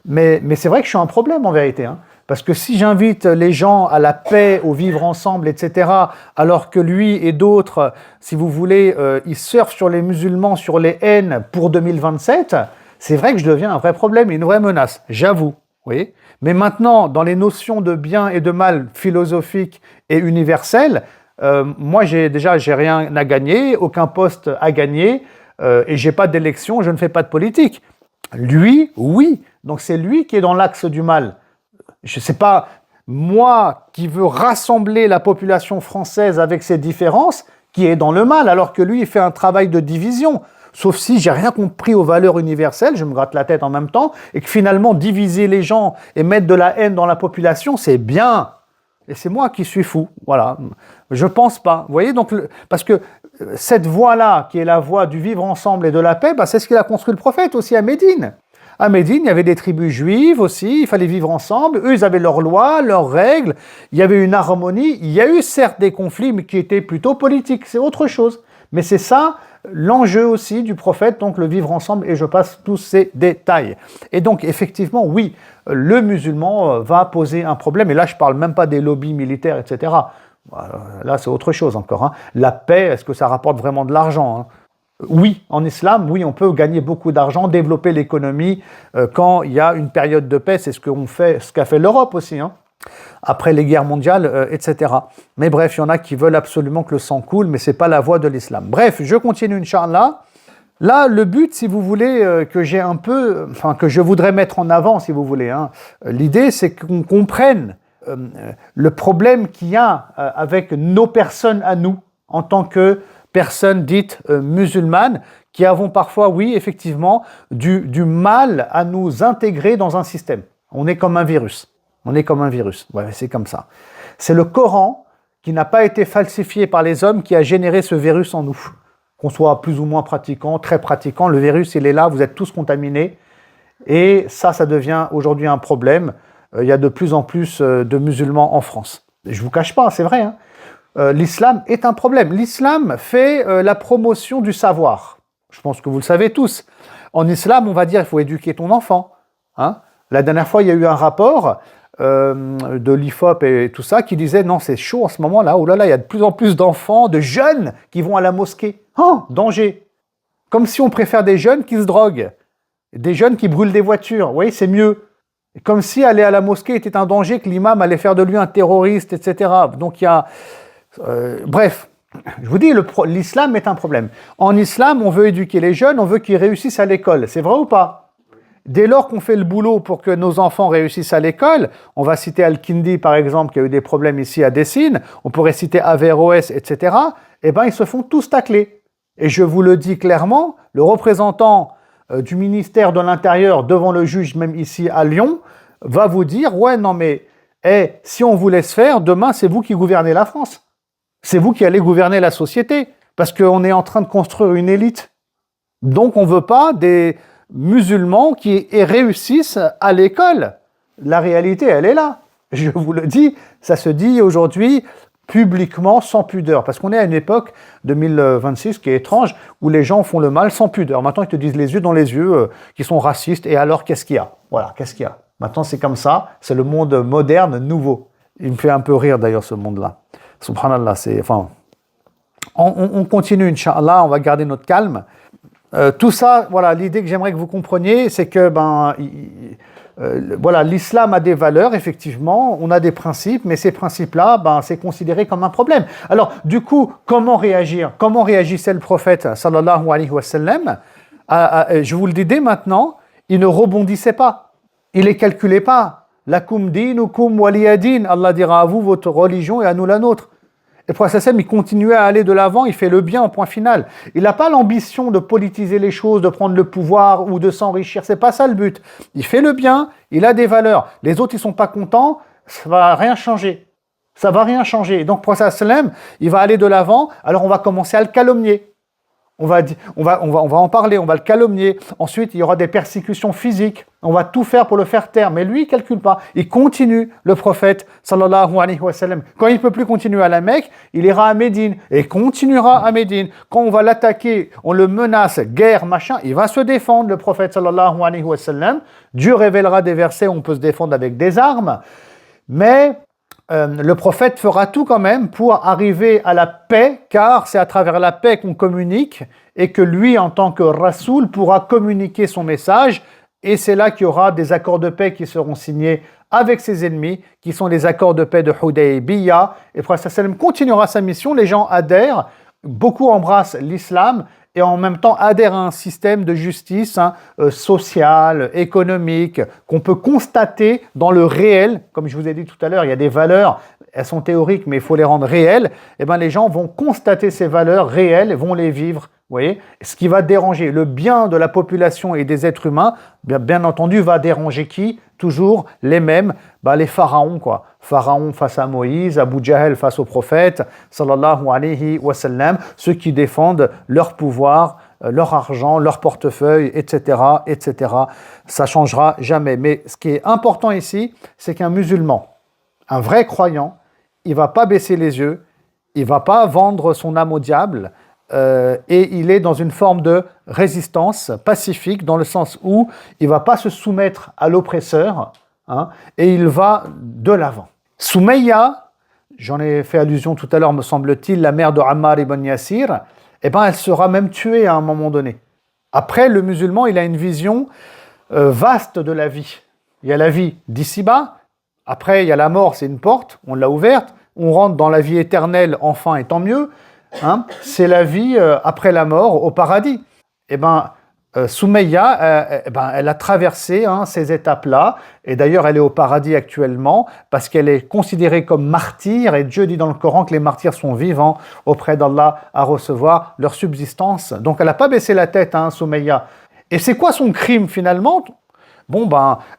Mais c'est vrai que je suis un problème en vérité. Parce que si j'invite les gens à la paix, au vivre ensemble, etc., alors que lui et d'autres, si vous voulez, ils surfent sur les musulmans, sur les haines pour 2027, c'est vrai que je deviens un vrai problème et une vraie menace, j'avoue. Vous voyez ? Mais maintenant, dans les notions de bien et de mal philosophiques et universelles, moi, j'ai rien à gagner, aucun poste à gagner, et j'ai pas d'élection, je ne fais pas de politique. Lui, oui. Donc c'est lui qui est dans l'axe du mal. C'est pas moi qui veux rassembler la population française avec ses différences qui est dans le mal, alors que lui, il fait un travail de division. Sauf si j'ai rien compris aux valeurs universelles, je me gratte la tête en même temps, et que finalement, diviser les gens et mettre de la haine dans la population, c'est bien. Et c'est moi qui suis fou, voilà. Je pense pas. Vous voyez, donc, parce que cette voie-là, qui est la voie du vivre ensemble et de la paix, c'est ce qu'il a construit le prophète aussi à Médine. À Médine, il y avait des tribus juives aussi, il fallait vivre ensemble. Eux, ils avaient leurs lois, leurs règles. Il y avait une harmonie. Il y a eu certes des conflits, mais qui étaient plutôt politiques. C'est autre chose. Mais c'est ça l'enjeu aussi du prophète, donc le vivre ensemble, et je passe tous ces détails. Et donc, effectivement, oui, le musulman va poser un problème. Et là, je ne parle même pas des lobbies militaires, etc. Là, c'est autre chose encore. La paix, est-ce que ça rapporte vraiment de l'argent ? Oui, en islam, oui, on peut gagner beaucoup d'argent, développer l'économie quand il y a une période de paix. C'est ce qu'a fait l'Europe aussi. après les guerres mondiales, etc. Mais bref, il y en a qui veulent absolument que le sang coule, mais ce n'est pas la voie de l'islam. Bref, je continue, Inch'Allah. Là, le but, si vous voulez, que je voudrais mettre en avant, si vous voulez, hein, l'idée, c'est qu'on comprenne le problème qu'il y a avec nos personnes à nous, en tant que personnes dites musulmanes, qui avons parfois, oui, effectivement, du mal à nous intégrer dans un système. On est comme un virus. On est comme un virus. Ouais, c'est comme ça. C'est le Coran qui n'a pas été falsifié par les hommes qui a généré ce virus en nous. Qu'on soit plus ou moins pratiquant, très pratiquant, le virus, il est là, vous êtes tous contaminés. Et ça devient aujourd'hui un problème. Il y a de plus en plus de musulmans en France. Et je ne vous cache pas, c'est vrai. Hein. L'islam est un problème. L'islam fait la promotion du savoir. Je pense que vous le savez tous. En islam, on va dire, il faut éduquer ton enfant. Hein. La dernière fois, il y a eu un rapport de l'IFOP et tout ça qui disait non, c'est chaud en ce moment-là. Oh là là, il y a de plus en plus d'enfants, de jeunes qui vont à la mosquée. Oh, danger. Comme si on préfère des jeunes qui se droguent, des jeunes qui brûlent des voitures. Oui, c'est mieux. Comme si aller à la mosquée était un danger, que l'imam allait faire de lui un terroriste, etc. Donc il y a... bref, je vous dis, l'islam est un problème. En islam, on veut éduquer les jeunes, on veut qu'ils réussissent à l'école. C'est vrai ou pas ? Dès lors qu'on fait le boulot pour que nos enfants réussissent à l'école, on va citer Al-Kindi par exemple, qui a eu des problèmes ici à Dessine, on pourrait citer Averroès, etc. Eh bien, ils se font tous tacler. Et je vous le dis clairement, le représentant du ministère de l'Intérieur devant le juge, même ici à Lyon, va vous dire « Ouais, non mais, si on vous laisse faire, demain c'est vous qui gouvernez la France. C'est vous qui allez gouverner la société. Parce qu'on est en train de construire une élite. Donc on ne veut pas des musulmans qui réussissent à l'école. La réalité, elle est là. Je vous le dis, ça se dit aujourd'hui publiquement, sans pudeur. Parce qu'on est à une époque, 2026, qui est étrange, où les gens font le mal sans pudeur. Maintenant, ils te disent les yeux dans les yeux, qu'ils sont racistes, et alors, qu'est-ce qu'il y a ? Voilà, qu'est-ce qu'il y a ? Maintenant, c'est comme ça, c'est le monde moderne, nouveau. Il me fait un peu rire, d'ailleurs, ce monde-là. Subhanallah, on continue, Inch'Allah, on va garder notre calme. Tout ça, voilà, l'idée que j'aimerais que vous compreniez, c'est que voilà, l'islam a des valeurs, effectivement, on a des principes, mais ces principes-là, c'est considéré comme un problème. Alors, du coup, comment réagir ? Comment réagissait le prophète, sallallahu alayhi wa sallam ? Je vous le dis dès maintenant, il ne rebondissait pas, il ne les calculait pas. Lakum dinukum waliyadin, Allah dira à vous votre religion et à nous la nôtre. Et le prophète il continuait à aller de l'avant, il fait le bien au point final. Il n'a pas l'ambition de politiser les choses, de prendre le pouvoir ou de s'enrichir, c'est pas ça le but. Il fait le bien, il a des valeurs. Les autres, ils sont pas contents, ça va rien changer. Ça va rien changer. Donc, le prophète il va aller de l'avant, alors on va commencer à le calomnier. On va en parler, on va le calomnier. Ensuite, il y aura des persécutions physiques. On va tout faire pour le faire taire. Mais lui, il ne calcule pas. Il continue, le prophète, sallallahu alayhi wa sallam. Quand il ne peut plus continuer à la Mecque, il ira à Médine et continuera à Médine. Quand on va l'attaquer, on le menace, guerre, machin, il va se défendre, le prophète, sallallahu alayhi wa sallam. Dieu révélera des versets où on peut se défendre avec des armes. Mais le prophète fera tout quand même pour arriver à la paix, car c'est à travers la paix qu'on communique et que lui, en tant que Rasoul, pourra communiquer son message. Et c'est là qu'il y aura des accords de paix qui seront signés avec ses ennemis, qui sont les accords de paix de Hudaybiyah. Et le prophète sallam continuera sa mission, les gens adhèrent, beaucoup embrassent l'islam et en même temps adhèrent à un système de justice sociale, économique, qu'on peut constater dans le réel. Comme je vous ai dit tout à l'heure, il y a des valeurs, elles sont théoriques, mais il faut les rendre réelles. Et bien, les gens vont constater ces valeurs réelles, vont les vivre. Vous voyez, ce qui va déranger le bien de la population et des êtres humains, bien entendu, va déranger qui ? Toujours les mêmes, les pharaons, quoi. Pharaon face à Moïse, Abu Jahl face au prophète, sallallahu alayhi wa sallam, ceux qui défendent leur pouvoir, leur argent, leur portefeuille, etc., etc. Ça changera jamais. Mais ce qui est important ici, c'est qu'un musulman, un vrai croyant, il va pas baisser les yeux, il va pas vendre son âme au diable, et il est dans une forme de résistance pacifique, dans le sens où il ne va pas se soumettre à l'oppresseur, et il va de l'avant. Soumayya, j'en ai fait allusion tout à l'heure, me semble-t-il, la mère de Ammar ibn Yasir, elle sera même tuée à un moment donné. Après, le musulman, il a une vision vaste de la vie. Il y a la vie d'ici-bas, Après, il y a la mort, c'est une porte, on l'a ouverte. On rentre dans la vie éternelle, enfin, et tant mieux. Hein, c'est la vie après la mort au paradis. Eh bien, Soumeya, elle a traversé ces étapes-là, et d'ailleurs elle est au paradis actuellement, parce qu'elle est considérée comme martyr, et Dieu dit dans le Coran que les martyrs sont vivants auprès d'Allah à recevoir leur subsistance. Donc elle n'a pas baissé la tête, Soumeya. Et c'est quoi son crime finalement? Bon,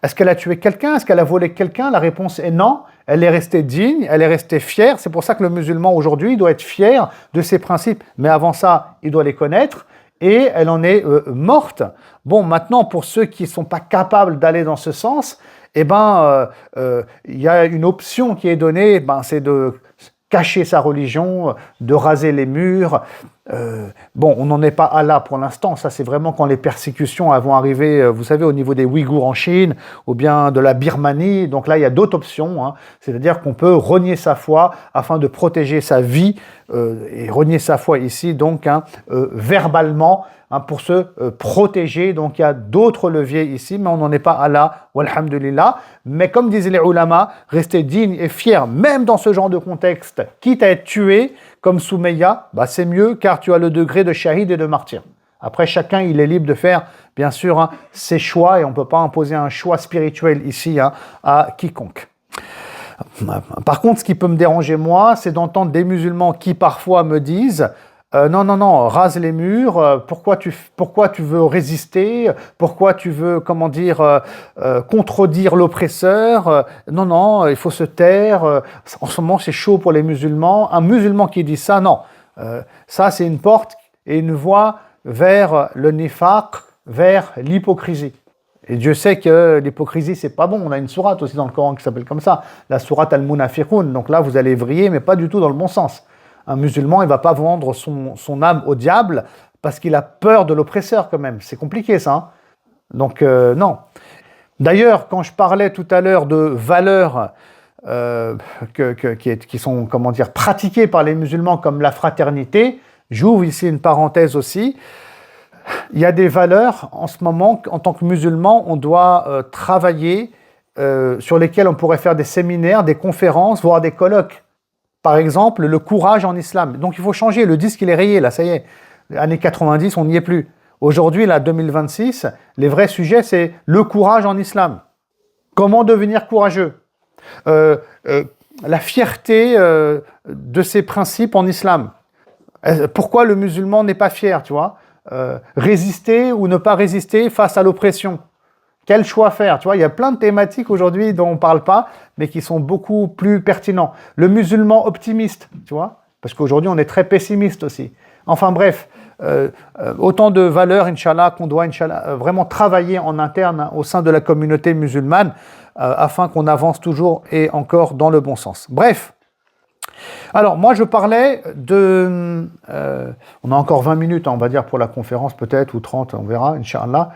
est-ce qu'elle a tué quelqu'un? Est-ce qu'elle a volé quelqu'un? La réponse est non. Elle est restée digne, elle est restée fière. C'est pour ça que le musulman aujourd'hui doit être fier de ses principes. Mais avant ça, il doit les connaître. Et elle en est morte. Bon, maintenant, pour ceux qui ne sont pas capables d'aller dans ce sens, il y a une option qui est donnée, c'est de cacher sa religion, de raser les murs. On n'en est pas à là pour l'instant. Ça, c'est vraiment quand les persécutions vont arriver, vous savez, au niveau des Ouïghours en Chine, ou bien de la Birmanie. Donc là, il y a d'autres options. C'est-à-dire qu'on peut renier sa foi afin de protéger sa vie, et renier sa foi ici, donc, verbalement, pour se protéger. Donc il y a d'autres leviers ici, mais on n'en est pas à là, walhamdulillah. Mais comme disaient les ulama, rester digne et fier, même dans ce genre de contexte, quitte à être tué, comme Soumeya, c'est mieux car tu as le degré de shahid et de martyr. Après, chacun, il est libre de faire, bien sûr, ses choix, et on ne peut pas imposer un choix spirituel ici à quiconque. Par contre, ce qui peut me déranger, moi, c'est d'entendre des musulmans qui, parfois, me disent non, rase les murs, pourquoi tu veux résister, pourquoi tu veux, contredire l'oppresseur, non, il faut se taire, en ce moment c'est chaud pour les musulmans. Un musulman qui dit ça, non, ça c'est une porte et une voie vers le nifaq, vers l'hypocrisie. Et Dieu sait que l'hypocrisie, c'est pas bon. On a une sourate aussi dans le Coran qui s'appelle comme ça, la sourate al-Munafiqun. Donc là, vous allez vriller, mais pas du tout dans le bon sens. Un musulman, il ne va pas vendre son âme au diable parce qu'il a peur de l'oppresseur quand même. C'est compliqué ça. Donc non. D'ailleurs, quand je parlais tout à l'heure de valeurs qui sont pratiquées par les musulmans comme la fraternité, j'ouvre ici une parenthèse aussi. Il y a des valeurs en ce moment, en tant que musulman, on doit travailler sur lesquelles on pourrait faire des séminaires, des conférences, voire des colloques. Par exemple, le courage en islam. Donc il faut changer, le disque il est rayé, là, ça y est. Années 90, on n'y est plus. Aujourd'hui, là, 2026, les vrais sujets, c'est le courage en islam. Comment devenir courageux? La fierté de ses principes en islam. Pourquoi le musulman n'est pas fier, tu vois? Résister ou ne pas résister face à l'oppression. Quel choix faire? Tu vois, il y a plein de thématiques aujourd'hui dont on ne parle pas, mais qui sont beaucoup plus pertinents. Le musulman optimiste, tu vois, parce qu'aujourd'hui on est très pessimiste aussi. Enfin bref, autant de valeurs, Inch'Allah, qu'on doit vraiment travailler en interne au sein de la communauté musulmane, afin qu'on avance toujours et encore dans le bon sens. Bref. Alors, moi, je parlais de... on a encore 20 minutes, on va dire, pour la conférence, peut-être, ou 30, on verra, Inch'Allah.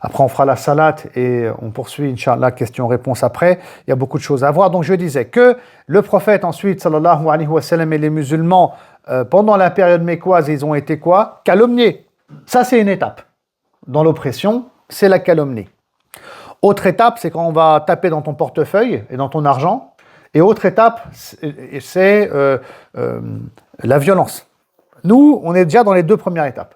Après, on fera la salat et on poursuit, Inch'Allah, questions-réponses après. Il y a beaucoup de choses à voir. Donc, je disais que le prophète, ensuite, sallallahu alayhi wa sallam, et les musulmans, pendant la période mécoise, ils ont été quoi? Calomniés. Ça, c'est une étape. Dans l'oppression, c'est la calomnie. Autre étape, c'est quand on va taper dans ton portefeuille et dans ton argent. Et autre étape, c'est la violence. Nous, on est déjà dans les deux premières étapes.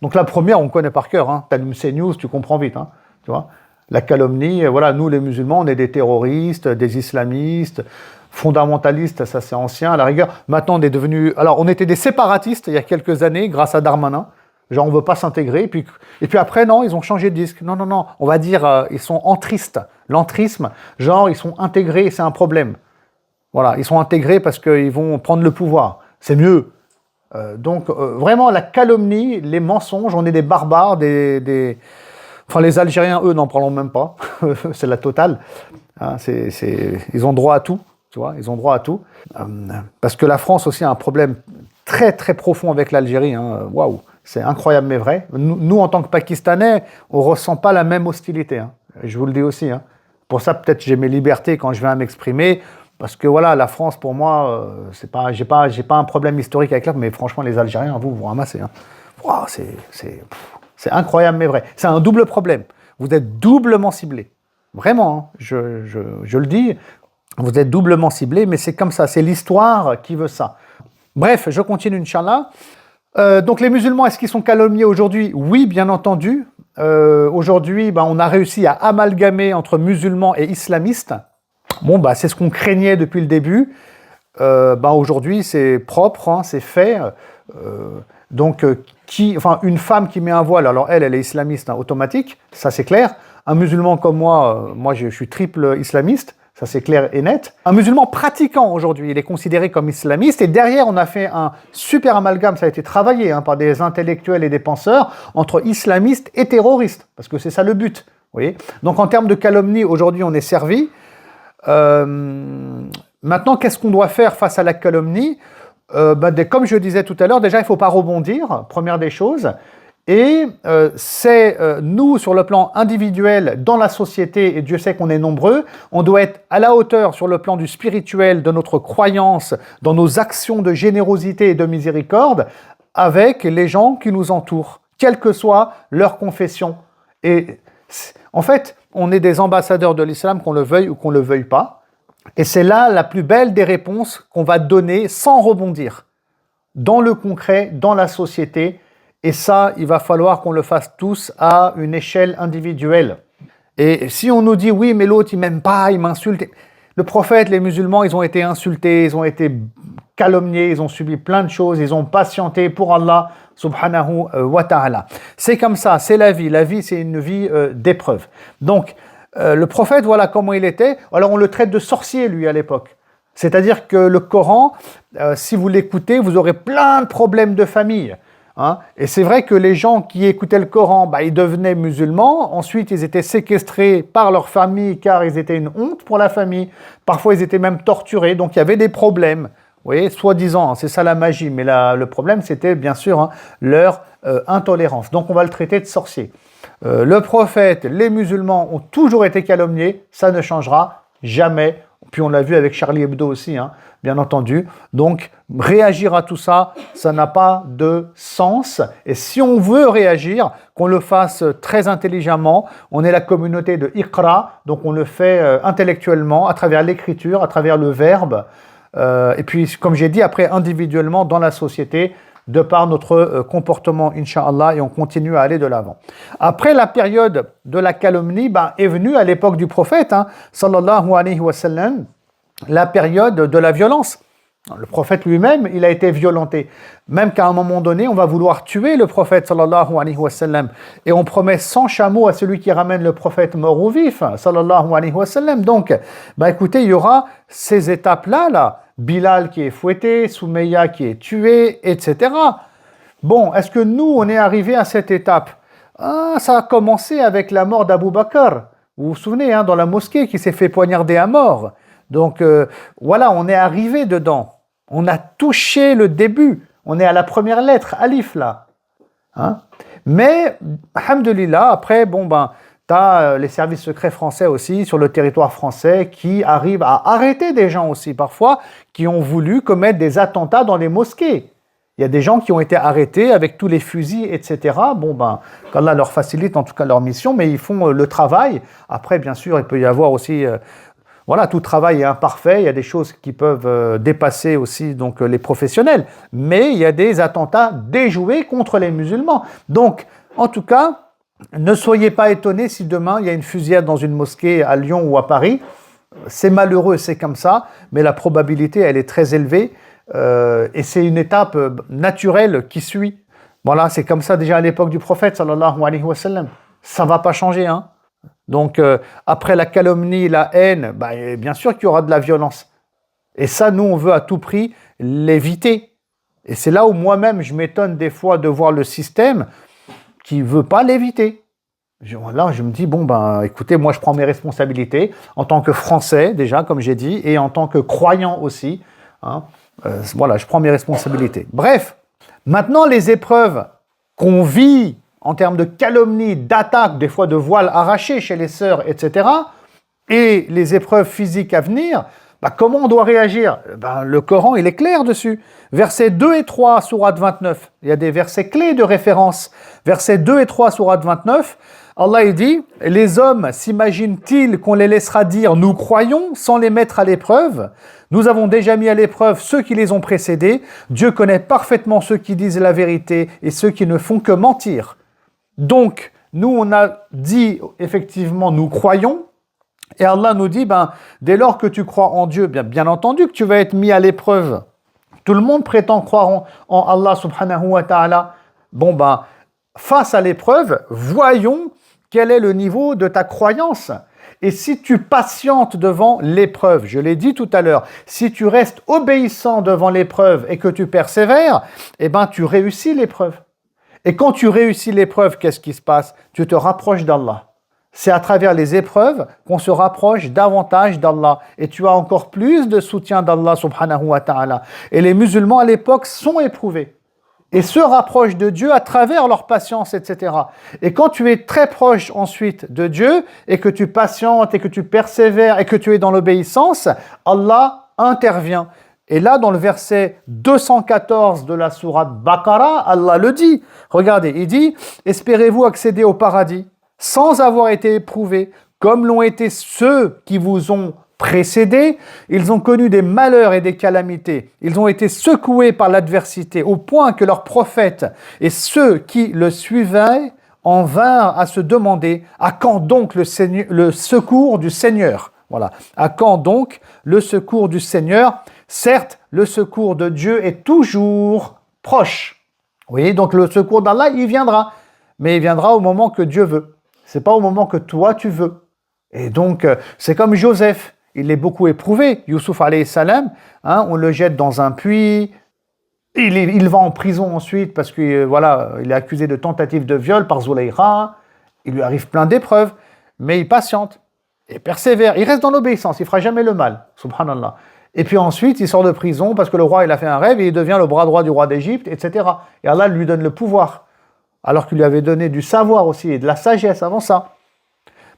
Donc la première, on connaît par cœur. Tu allumes CNews, tu comprends vite. Tu vois, la calomnie, voilà, nous les musulmans, on est des terroristes, des islamistes, fondamentalistes, ça c'est ancien. À la rigueur, maintenant on est devenus... Alors on était des séparatistes il y a quelques années grâce à Darmanin. Genre on ne veut pas s'intégrer. Et puis après, non, ils ont changé de disque. Non, on va dire ils sont entristes. L'entrisme, genre ils sont intégrés et c'est un problème. Voilà, ils sont intégrés parce qu'ils vont prendre le pouvoir. C'est mieux. Donc vraiment la calomnie, les mensonges, on est des barbares, enfin les Algériens, eux, n'en parlons même pas. C'est la totale. Ils ont droit à tout. Tu vois, ils ont droit à tout. Parce que la France aussi a un problème très très profond avec l'Algérie. Waouh, c'est incroyable mais vrai. Nous, en tant que Pakistanais, on ne ressent pas la même hostilité. Je vous le dis aussi. Pour ça, peut-être j'ai mes libertés quand je viens à m'exprimer. Parce que voilà, la France, pour moi, j'ai pas un problème historique avec là, mais franchement, les Algériens, vous ramassez. Wow, c'est incroyable mais vrai. C'est un double problème. Vous êtes doublement ciblés. Vraiment, hein, je le dis, vous êtes doublement ciblés, mais c'est comme ça, c'est l'histoire qui veut ça. Bref, je continue, Inch'Allah. Donc les musulmans, est-ce qu'ils sont calomniés aujourd'hui? Oui, bien entendu. Aujourd'hui, on a réussi à amalgamer entre musulmans et islamistes. Bon, c'est ce qu'on craignait depuis le début. Aujourd'hui, c'est propre, hein, c'est fait. Donc, une femme qui met un voile, alors elle est islamiste, hein, automatique, ça c'est clair. Un musulman comme moi, je suis triple islamiste, ça c'est clair et net. Un musulman pratiquant aujourd'hui, il est considéré comme islamiste. Et derrière, on a fait un super amalgame, ça a été travaillé par des intellectuels et des penseurs, entre islamistes et terroristes, parce que c'est ça le but. Vous voyez. Donc en termes de calomnie, aujourd'hui, on est servi. Maintenant, qu'est-ce qu'on doit faire face à la calomnie? Comme je disais tout à l'heure, déjà, il ne faut pas rebondir, première des choses. Et c'est nous, sur le plan individuel, dans la société, et Dieu sait qu'on est nombreux, on doit être à la hauteur sur le plan du spirituel, de notre croyance, dans nos actions de générosité et de miséricorde, avec les gens qui nous entourent, quelle que soit leur confession. Et en fait, on est des ambassadeurs de l'islam, qu'on le veuille ou qu'on ne le veuille pas. Et c'est là la plus belle des réponses qu'on va donner sans rebondir, dans le concret, dans la société. Et ça, il va falloir qu'on le fasse tous à une échelle individuelle. Et si on nous dit, oui, mais l'autre, il m'aime pas, il m'insulte. Le prophète, les musulmans, ils ont été insultés, ils ont été calomniés, ils ont subi plein de choses, ils ont patienté pour Allah, subhanahu wa ta'ala. C'est comme ça, c'est la vie. La vie, c'est une vie d'épreuve. Donc, le prophète, voilà comment il était. Alors, on le traite de sorcier, lui, à l'époque. C'est-à-dire que le Coran, si vous l'écoutez, vous aurez plein de problèmes de famille. Hein. Et c'est vrai que les gens qui écoutaient le Coran, ils devenaient musulmans. Ensuite, ils étaient séquestrés par leur famille car ils étaient une honte pour la famille. Parfois, ils étaient même torturés. Donc, il y avait des problèmes. Vous voyez, soi-disant, c'est ça la magie. Mais le problème, c'était bien sûr leur intolérance. Donc, on va le traiter de sorcier. Le prophète, les musulmans ont toujours été calomniés. Ça ne changera jamais. Puis on l'a vu avec Charlie Hebdo aussi, bien entendu. Donc, réagir à tout ça, ça n'a pas de sens. Et si on veut réagir, qu'on le fasse très intelligemment. On est la communauté de Iqra, donc on le fait intellectuellement, à travers l'écriture, à travers le verbe. Et puis, comme j'ai dit, après, individuellement, dans la société, de par notre comportement, Inch'Allah, et on continue à aller de l'avant. Après, la période de la calomnie est venue à l'époque du prophète, sallallahu alayhi wa sallam, la période de la violence. Le prophète lui-même, il a été violenté. Même qu'à un moment donné, on va vouloir tuer le prophète, sallallahu alayhi wa sallam, et on promet 100 chameaux à celui qui ramène le prophète mort ou vif, sallallahu alayhi wa sallam. Donc, écoutez, il y aura ces étapes-là, Bilal qui est fouetté, Soumeya qui est tué, etc. Bon, est-ce que nous, on est arrivé à cette étape? Ça a commencé avec la mort d'Abu Bakr. Vous vous souvenez, dans la mosquée, qui s'est fait poignarder à mort. Donc, voilà, on est arrivé dedans. On a touché le début. On est à la première lettre, Alif, là. Mais, alhamdoulilah, après, tu as les services secrets français aussi, sur le territoire français, qui arrivent à arrêter des gens aussi, parfois, qui ont voulu commettre des attentats dans les mosquées. Il y a des gens qui ont été arrêtés avec tous les fusils, etc. qu'Allah leur facilite en tout cas leur mission, mais ils font le travail. Après, bien sûr, il peut y avoir aussi... tout travail est imparfait, il y a des choses qui peuvent dépasser aussi donc, les professionnels. Mais il y a des attentats déjoués contre les musulmans. Donc, en tout cas... Ne soyez pas étonnés si demain il y a une fusillade dans une mosquée à Lyon ou à Paris. C'est malheureux, c'est comme ça, mais la probabilité, elle est très élevée et c'est une étape naturelle qui suit. Voilà, c'est comme ça déjà à l'époque du prophète, sallallahu alayhi wa sallam. Ça ne va pas changer. Donc, après la calomnie, la haine, bien sûr qu'il y aura de la violence. Et ça, nous, on veut à tout prix l'éviter. Et c'est là où moi-même, je m'étonne des fois de voir le système qui ne veut pas l'éviter. Là, je me dis, écoutez, moi, je prends mes responsabilités en tant que Français, déjà, comme j'ai dit, et en tant que croyant aussi. Je prends mes responsabilités. Bref, maintenant, les épreuves qu'on vit en termes de calomnie, d'attaque, des fois de voiles arrachés chez les sœurs, etc., et les épreuves physiques à venir, comment on doit réagir? Le Coran, il est clair dessus. Versets 2 et 3, sourate 29. Il y a des versets clés de référence. Versets 2 et 3, sourate 29. Allah il dit, les hommes s'imaginent-ils qu'on les laissera dire nous croyons sans les mettre à l'épreuve? Nous avons déjà mis à l'épreuve ceux qui les ont précédés. Dieu connaît parfaitement ceux qui disent la vérité et ceux qui ne font que mentir. Donc, nous on a dit effectivement nous croyons. Et Allah nous dit, dès lors que tu crois en Dieu, bien entendu que tu vas être mis à l'épreuve. Tout le monde prétend croire en Allah subhanahu wa ta'ala. Face à l'épreuve, voyons quel est le niveau de ta croyance. Et si tu patientes devant l'épreuve, je l'ai dit tout à l'heure, si tu restes obéissant devant l'épreuve et que tu persévères, tu réussis l'épreuve. Et quand tu réussis l'épreuve, qu'est-ce qui se passe? Tu te rapproches d'Allah. C'est à travers les épreuves qu'on se rapproche davantage d'Allah. Et tu as encore plus de soutien d'Allah subhanahu wa ta'ala. Et les musulmans à l'époque sont éprouvés. Et se rapprochent de Dieu à travers leur patience, etc. Et quand tu es très proche ensuite de Dieu, et que tu patientes, et que tu persévères, et que tu es dans l'obéissance, Allah intervient. Et là, dans le verset 214 de la sourate Baqara, Allah le dit. Regardez, il dit « Espérez-vous accéder au paradis sans avoir été éprouvés, comme l'ont été ceux qui vous ont précédés, ils ont connu des malheurs et des calamités. Ils ont été secoués par l'adversité, au point que leurs prophètes et ceux qui le suivaient en vinrent à se demander à quand donc le secours du Seigneur. Voilà. À quand donc le secours du Seigneur? Certes, le secours de Dieu est toujours proche. Vous voyez, donc le secours d'Allah, il viendra. Mais il viendra au moment que Dieu veut. C'est pas au moment que toi tu veux. Et donc, c'est comme Joseph. Il est beaucoup éprouvé. Youssouf alayhi salam, on le jette dans un puits. Il va en prison ensuite parce que il est accusé de tentative de viol par Zulaykha. Il lui arrive plein d'épreuves, mais il patiente et persévère. Il reste dans l'obéissance. Il fera jamais le mal. Subhanallah. Et puis ensuite, il sort de prison parce que le roi il a fait un rêve et il devient le bras droit du roi d'Égypte, etc. Et Allah lui donne le pouvoir. Alors qu'il lui avait donné du savoir aussi et de la sagesse avant ça.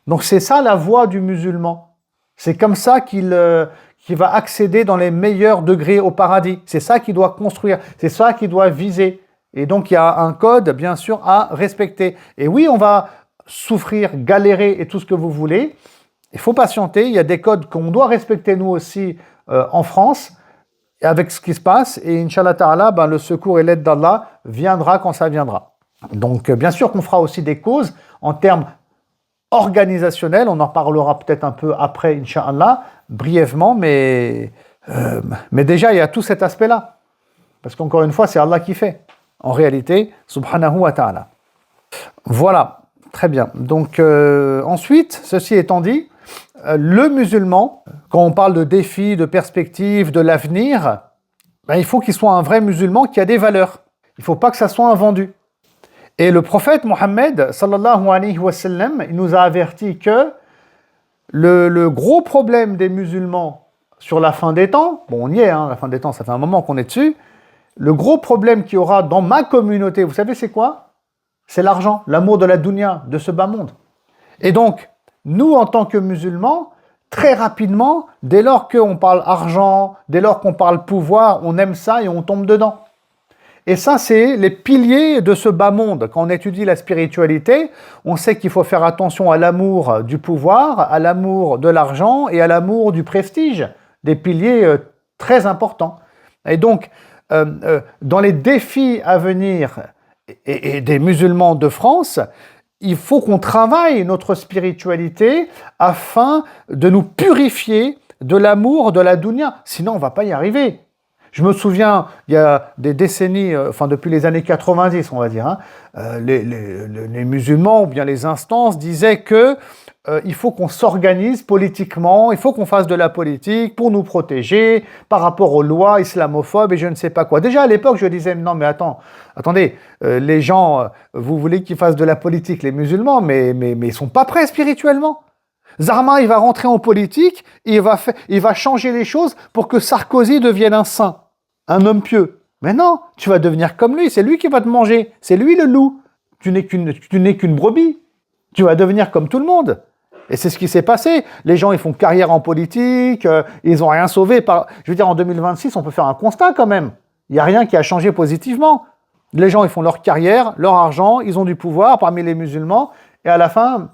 Donc c'est ça la voie du musulman. C'est comme ça qu'il va accéder dans les meilleurs degrés au paradis. C'est ça qu'il doit construire, c'est ça qu'il doit viser. Et donc il y a un code, bien sûr, à respecter. Et oui, on va souffrir, galérer et tout ce que vous voulez. Il faut patienter, il y a des codes qu'on doit respecter nous aussi en France, avec ce qui se passe. Et Inch'Allah Ta'ala, le secours et l'aide d'Allah viendra quand ça viendra. Donc, bien sûr qu'on fera aussi des causes en termes organisationnels. On en parlera peut-être un peu après, Inch'Allah, brièvement, mais déjà, il y a tout cet aspect-là. Parce qu'encore une fois, c'est Allah qui fait. En réalité, subhanahu wa ta'ala. Voilà, très bien. Donc, ensuite, ceci étant dit, le musulman, quand on parle de défis, de perspectives, de l'avenir, il faut qu'il soit un vrai musulman qui a des valeurs. Il ne faut pas que ça soit un vendu. Et le prophète Mohammed, sallallahu alayhi wa sallam, il nous a averti que le gros problème des musulmans sur la fin des temps, on y est, la fin des temps, ça fait un moment qu'on est dessus, le gros problème qu'il y aura dans ma communauté, vous savez c'est quoi? C'est l'argent, l'amour de la dunya, de ce bas monde. Et donc, nous en tant que musulmans, très rapidement, dès lors qu'on parle argent, dès lors qu'on parle pouvoir, on aime ça et on tombe dedans. Et ça, c'est les piliers de ce bas monde. Quand on étudie la spiritualité, on sait qu'il faut faire attention à l'amour du pouvoir, à l'amour de l'argent et à l'amour du prestige. Des piliers très importants. Et donc, dans les défis à venir et des musulmans de France, il faut qu'on travaille notre spiritualité afin de nous purifier de l'amour de la dunya. Sinon, on ne va pas y arriver. Je me souviens, il y a des décennies, depuis les années 90, on va dire, les musulmans ou bien les instances disaient que il faut qu'on s'organise politiquement, il faut qu'on fasse de la politique pour nous protéger par rapport aux lois islamophobes et je ne sais pas quoi. Déjà à l'époque, je disais, non mais attendez, les gens, vous voulez qu'ils fassent de la politique, les musulmans, mais ils sont pas prêts spirituellement. Zarma, il va rentrer en politique, et il va changer les choses pour que Sarkozy devienne un saint. Un homme pieux. Mais non, tu vas devenir comme lui, c'est lui qui va te manger, c'est lui le loup. Tu n'es qu'une brebis. Tu vas devenir comme tout le monde. Et c'est ce qui s'est passé. Les gens, ils font carrière en politique, ils n'ont rien sauvé. Je veux dire, en 2026, on peut faire un constat quand même. Il n'y a rien qui a changé positivement. Les gens, ils font leur carrière, leur argent, ils ont du pouvoir parmi les musulmans, et à la fin,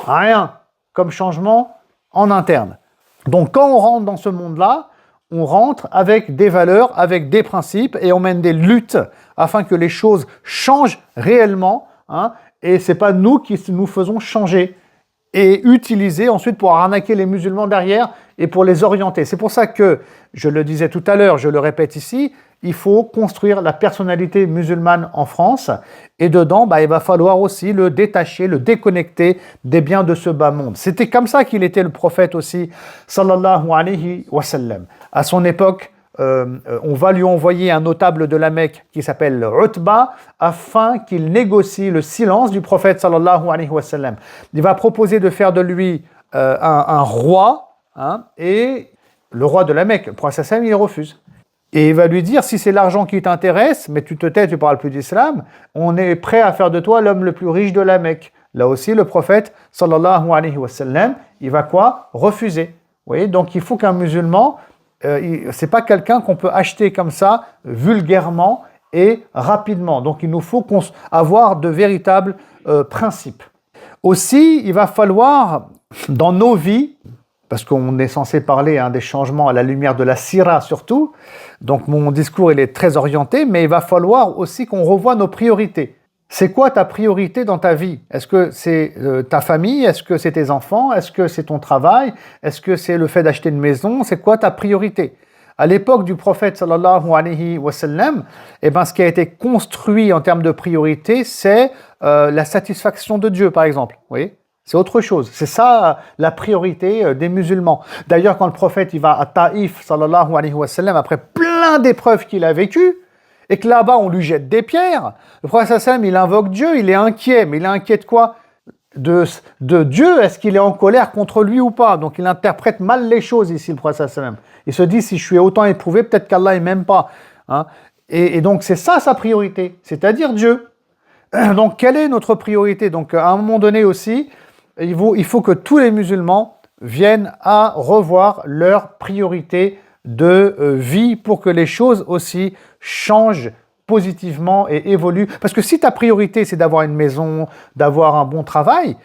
rien comme changement en interne. Donc quand on rentre dans ce monde-là, on rentre avec des valeurs, avec des principes et on mène des luttes afin que les choses changent réellement, hein, et c'est pas nous qui nous faisons changer et utiliser ensuite pour arnaquer les musulmans derrière et pour les orienter. C'est pour ça que, je le disais tout à l'heure, je le répète ici, il faut construire la personnalité musulmane en France et dedans, il va falloir aussi le détacher, le déconnecter des biens de ce bas monde. C'était comme ça qu'il était le prophète aussi, sallallahu alayhi wa sallam. À son époque, on va lui envoyer un notable de la Mecque qui s'appelle Utba afin qu'il négocie le silence du prophète sallallahu alayhi wa sallam. Il va proposer de faire de lui un roi, hein, et le roi de la Mecque, le prophète sallam, il refuse. Et il va lui dire, si c'est l'argent qui t'intéresse, mais tu te tais, tu parles plus d'islam, on est prêt à faire de toi l'homme le plus riche de la Mecque. Là aussi, le prophète sallallahu alayhi wa sallam, il va quoi? Refuser. Vous voyez, donc il faut qu'un musulman, c'est pas quelqu'un qu'on peut acheter comme ça, vulgairement et rapidement. Donc il nous faut avoir de véritables principes. Aussi, il va falloir, dans nos vies, parce qu'on est censé parler des changements à la lumière de la sira surtout, donc mon discours il est très orienté, mais il va falloir aussi qu'on revoie nos priorités. C'est quoi ta priorité dans ta vie? Est-ce que c'est ta famille? Est-ce que c'est tes enfants? Est-ce que c'est ton travail? Est-ce que c'est le fait d'acheter une maison? C'est quoi ta priorité? À l'époque du prophète sallallahu alayhi wa sallam, ce qui a été construit en termes de priorité, c'est la satisfaction de Dieu, par exemple. Vous voyez? C'est autre chose. C'est ça la priorité des musulmans. D'ailleurs, quand le prophète il va à Taïf, sallallahu alayhi wa sallam, après plein d'épreuves qu'il a vécues, et que là-bas on lui jette des pierres, le prophète sallam, il invoque Dieu, il est inquiet. Mais il est inquiet de quoi? De Dieu. Est-ce qu'il est en colère contre lui ou pas? Donc il interprète mal les choses ici, le prophète sallam. Il se dit, si je suis autant éprouvé, peut-être qu'Allah ne m'aime pas. Hein? Et donc c'est ça sa priorité, c'est-à-dire Dieu. Donc quelle est notre priorité? Donc à un moment donné aussi, il faut que tous les musulmans viennent à revoir leurs priorités de vie pour que les choses aussi changent positivement et évoluent. Parce que si ta priorité c'est d'avoir une maison, d'avoir un bon travail,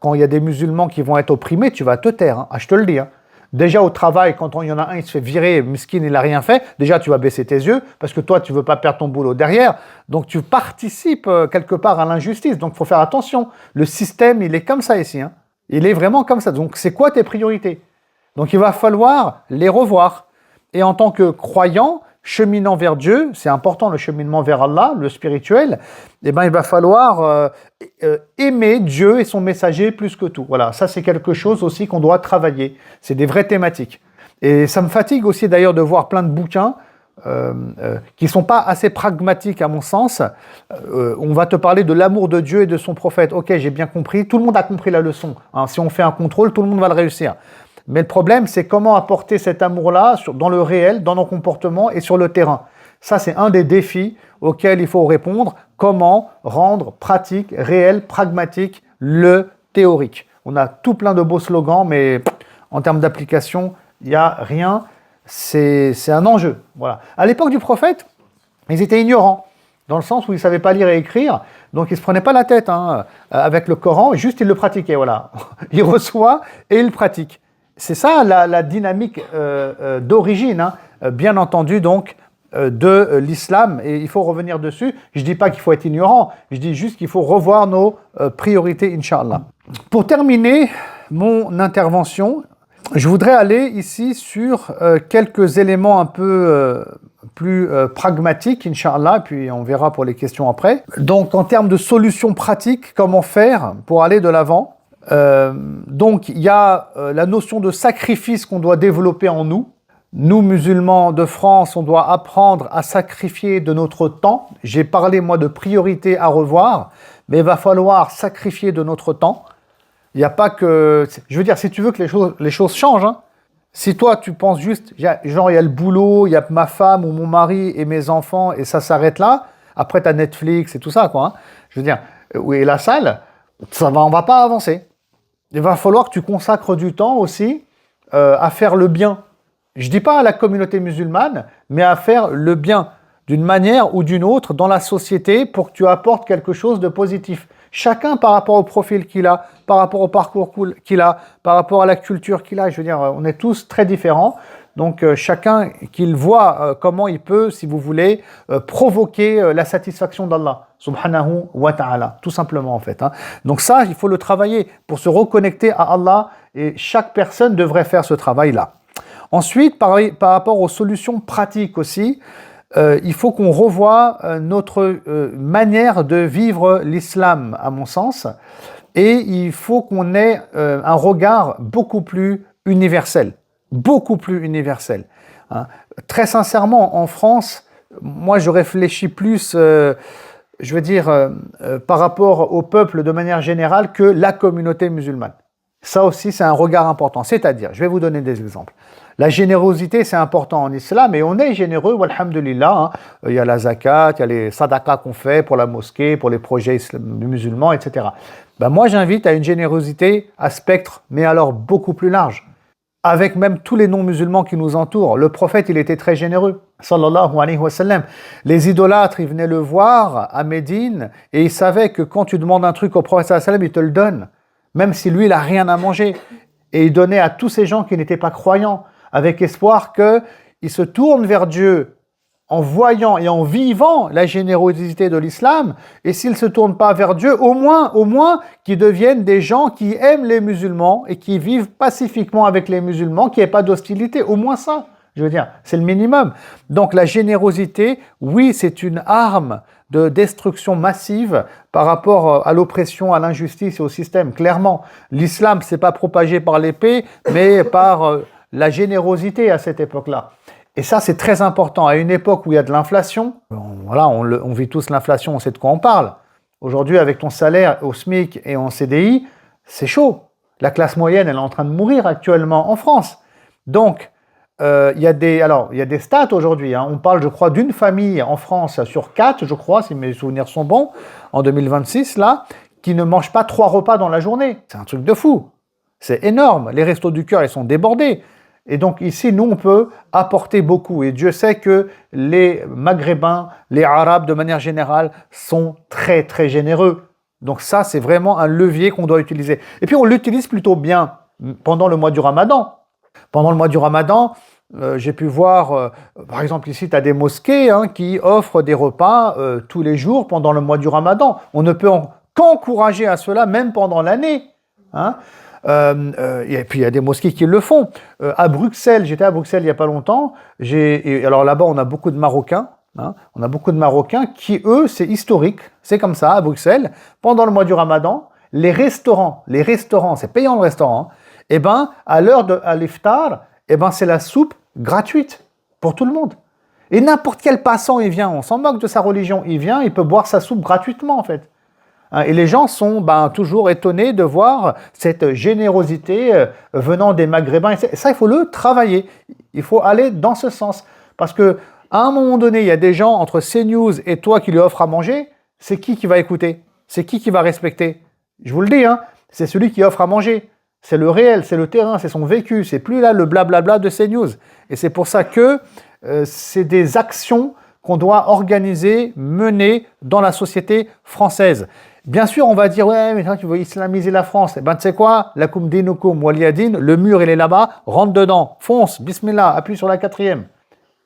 quand il y a des musulmans qui vont être opprimés, tu vas te taire, hein. Je te le dis. Hein. Déjà au travail, quand il y en a un, il se fait virer, miskin, il n'a rien fait, déjà tu vas baisser tes yeux, parce que toi, tu ne veux pas perdre ton boulot derrière, donc tu participes quelque part à l'injustice, donc il faut faire attention. Le système, il est comme ça ici, hein. Il est vraiment comme ça. Donc c'est quoi tes priorités? Donc il va falloir les revoir. Et en tant que croyant, cheminant vers Dieu, c'est important le cheminement vers Allah, le spirituel, il va falloir aimer Dieu et son messager plus que tout. Voilà, ça c'est quelque chose aussi qu'on doit travailler. C'est des vraies thématiques. Et ça me fatigue aussi d'ailleurs de voir plein de bouquins qui ne sont pas assez pragmatiques à mon sens. On va te parler de l'amour de Dieu et de son prophète. Ok, j'ai bien compris, tout le monde a compris la leçon. Hein, si on fait un contrôle, tout le monde va le réussir. Mais le problème, c'est comment apporter cet amour-là dans le réel, dans nos comportements et sur le terrain. Ça, c'est un des défis auxquels il faut répondre. Comment rendre pratique, réel, pragmatique le théorique? On a tout plein de beaux slogans, mais en termes d'application, il n'y a rien. C'est un enjeu. Voilà. À l'époque du prophète, ils étaient ignorants, dans le sens où ils ne savaient pas lire et écrire, donc ils ne se prenaient pas la tête avec le Coran, juste ils le pratiquaient. Voilà. Il reçoit et il pratique. C'est ça la dynamique d'origine, bien entendu, donc, de l'islam, et il faut revenir dessus. Je ne dis pas qu'il faut être ignorant, je dis juste qu'il faut revoir nos priorités, Inch'Allah. Pour terminer mon intervention, je voudrais aller ici sur quelques éléments un peu plus pragmatiques, Inch'Allah, puis on verra pour les questions après. Donc, en termes de solutions pratiques, comment faire pour aller de l'avant? Donc, il y a la notion de sacrifice qu'on doit développer en nous. Nous, musulmans de France, on doit apprendre à sacrifier de notre temps. J'ai parlé, moi, de priorité à revoir, mais il va falloir sacrifier de notre temps. Il n'y a pas que... Je veux dire, si tu veux que les choses changent, hein, si toi, tu penses juste, genre, il y a le boulot, il y a ma femme ou mon mari et mes enfants, et ça s'arrête là, après, tu as Netflix et tout ça, quoi. Hein. Je veux dire, et la salle, on va pas avancer. Il va falloir que tu consacres du temps aussi à faire le bien. Je ne dis pas à la communauté musulmane, mais à faire le bien d'une manière ou d'une autre dans la société pour que tu apportes quelque chose de positif. Chacun par rapport au profil qu'il a, par rapport au parcours qu'il a, par rapport à la culture qu'il a. Je veux dire, on est tous très différents. Donc chacun qu'il voit comment il peut, si vous voulez, provoquer la satisfaction d'Allah, subhanahu wa ta'ala, tout simplement en fait. Hein. Donc ça, il faut le travailler pour se reconnecter à Allah et chaque personne devrait faire ce travail-là. Ensuite, par rapport aux solutions pratiques aussi, il faut qu'on revoie notre manière de vivre l'islam, à mon sens, et il faut qu'on ait un regard beaucoup plus universel. Beaucoup plus universel. Hein. Très sincèrement, en France, moi je réfléchis plus, je veux dire, par rapport au peuple de manière générale que la communauté musulmane. Ça aussi, c'est un regard important. C'est-à-dire, je vais vous donner des exemples. La générosité, c'est important en islam et on est généreux, walhamdulillah. Hein. Il y a la zakat, il y a les sadaqas qu'on fait pour la mosquée, pour les projets musulmans, etc. Ben moi, j'invite à une générosité à spectre, mais alors beaucoup plus large. Avec même tous les non-musulmans qui nous entourent. Le prophète, il était très généreux, sallallahu alayhi wa sallam. Les idolâtres, ils venaient le voir à Médine et ils savaient que quand tu demandes un truc au prophète sallallahu alayhi wa sallam, il te le donne, même si lui, il n'a rien à manger. Et il donnait à tous ces gens qui n'étaient pas croyants, avec espoir qu'ils se tournent vers Dieu en voyant et en vivant la générosité de l'islam, et s'ils ne se tournent pas vers Dieu, au moins qu'ils deviennent des gens qui aiment les musulmans et qui vivent pacifiquement avec les musulmans, qu'il n'y ait pas d'hostilité, au moins ça, je veux dire, c'est le minimum. Donc la générosité, oui, c'est une arme de destruction massive par rapport à l'oppression, à l'injustice et au système, clairement. L'islam, c'est pas propagé par l'épée, mais par la générosité à cette époque-là. Et ça, c'est très important. À une époque où il y a de l'inflation, voilà, on vit tous l'inflation, on sait de quoi on parle. Aujourd'hui, avec ton salaire au SMIC et en CDI, c'est chaud. La classe moyenne, elle est en train de mourir actuellement en France. Donc, il y a des stats aujourd'hui. Hein. On parle, je crois, d'une famille en France sur 4, je crois, si mes souvenirs sont bons, en 2026, là, qui ne mange pas 3 repas dans la journée. C'est un truc de fou. C'est énorme. Les restos du cœur, ils sont débordés. Et donc ici, nous, on peut apporter beaucoup. Et Dieu sait que les Maghrébins, les Arabes de manière générale, sont très, très généreux. Donc ça, c'est vraiment un levier qu'on doit utiliser. Et puis, on l'utilise plutôt bien pendant le mois du Ramadan. Pendant le mois du Ramadan, j'ai pu voir, par exemple ici, tu as des mosquées qui offrent des repas tous les jours pendant le mois du Ramadan. On ne peut qu'encourager à cela, même pendant l'année. Hein. Et puis il y a des mosquées qui le font. À Bruxelles, j'étais à Bruxelles il n'y a pas longtemps. Alors là-bas, on a beaucoup de Marocains. Hein, on a beaucoup de Marocains qui, eux, c'est historique. C'est comme ça, à Bruxelles. Pendant le mois du Ramadan, les restaurants, c'est payant le restaurant. Et ben, à l'iftar, c'est la soupe gratuite pour tout le monde. Et n'importe quel passant, il vient, on s'en moque de sa religion, il vient, il peut boire sa soupe gratuitement en fait. Et les gens sont toujours étonnés de voir cette générosité venant des Maghrébins. Et ça, il faut le travailler. Il faut aller dans ce sens. Parce que à un moment donné, il y a des gens entre CNews et toi qui lui offrent à manger. C'est qui va écouter? C'est qui va respecter? Je vous le dis, c'est celui qui offre à manger. C'est le réel, c'est le terrain, c'est son vécu. C'est plus là le blablabla de CNews. Et c'est pour ça que c'est des actions qu'on doit organiser, mener dans la société française. Bien sûr, on va dire, ouais, mais tu veux islamiser la France. Eh ben, tu sais quoi? Lakum dinukum waliyadin, le mur, il est là-bas, rentre dedans, fonce, bismillah, appuie sur la 4e.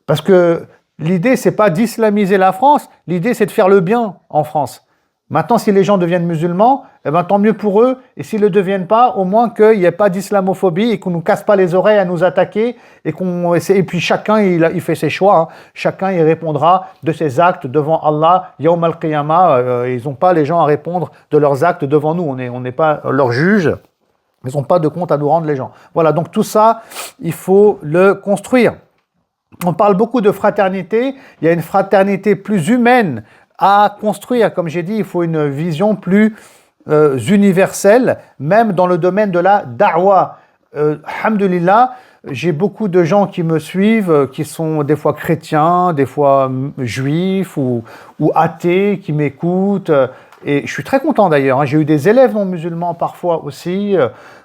Parce que l'idée, c'est pas d'islamiser la France, l'idée, c'est de faire le bien en France. Maintenant, si les gens deviennent musulmans, eh ben, tant mieux pour eux. Et s'ils ne le deviennent pas, au moins qu'il n'y ait pas d'islamophobie et qu'on ne nous casse pas les oreilles à nous attaquer. Et puis chacun, il fait ses choix. Chacun, il répondra de ses actes devant Allah. Yawm al-Qiyamah, ils n'ont pas les gens à répondre de leurs actes devant nous. On n'est pas leurs juges. Ils n'ont pas de compte à nous rendre, les gens. Voilà, donc tout ça, il faut le construire. On parle beaucoup de fraternité. Il y a une fraternité plus humaine à construire. Comme j'ai dit, il faut une vision plus universelle, même dans le domaine de la da'wa. Alhamdulillah, j'ai beaucoup de gens qui me suivent, qui sont des fois chrétiens, des fois juifs ou athées, qui m'écoutent. Et je suis très content d'ailleurs. J'ai eu des élèves non musulmans parfois aussi.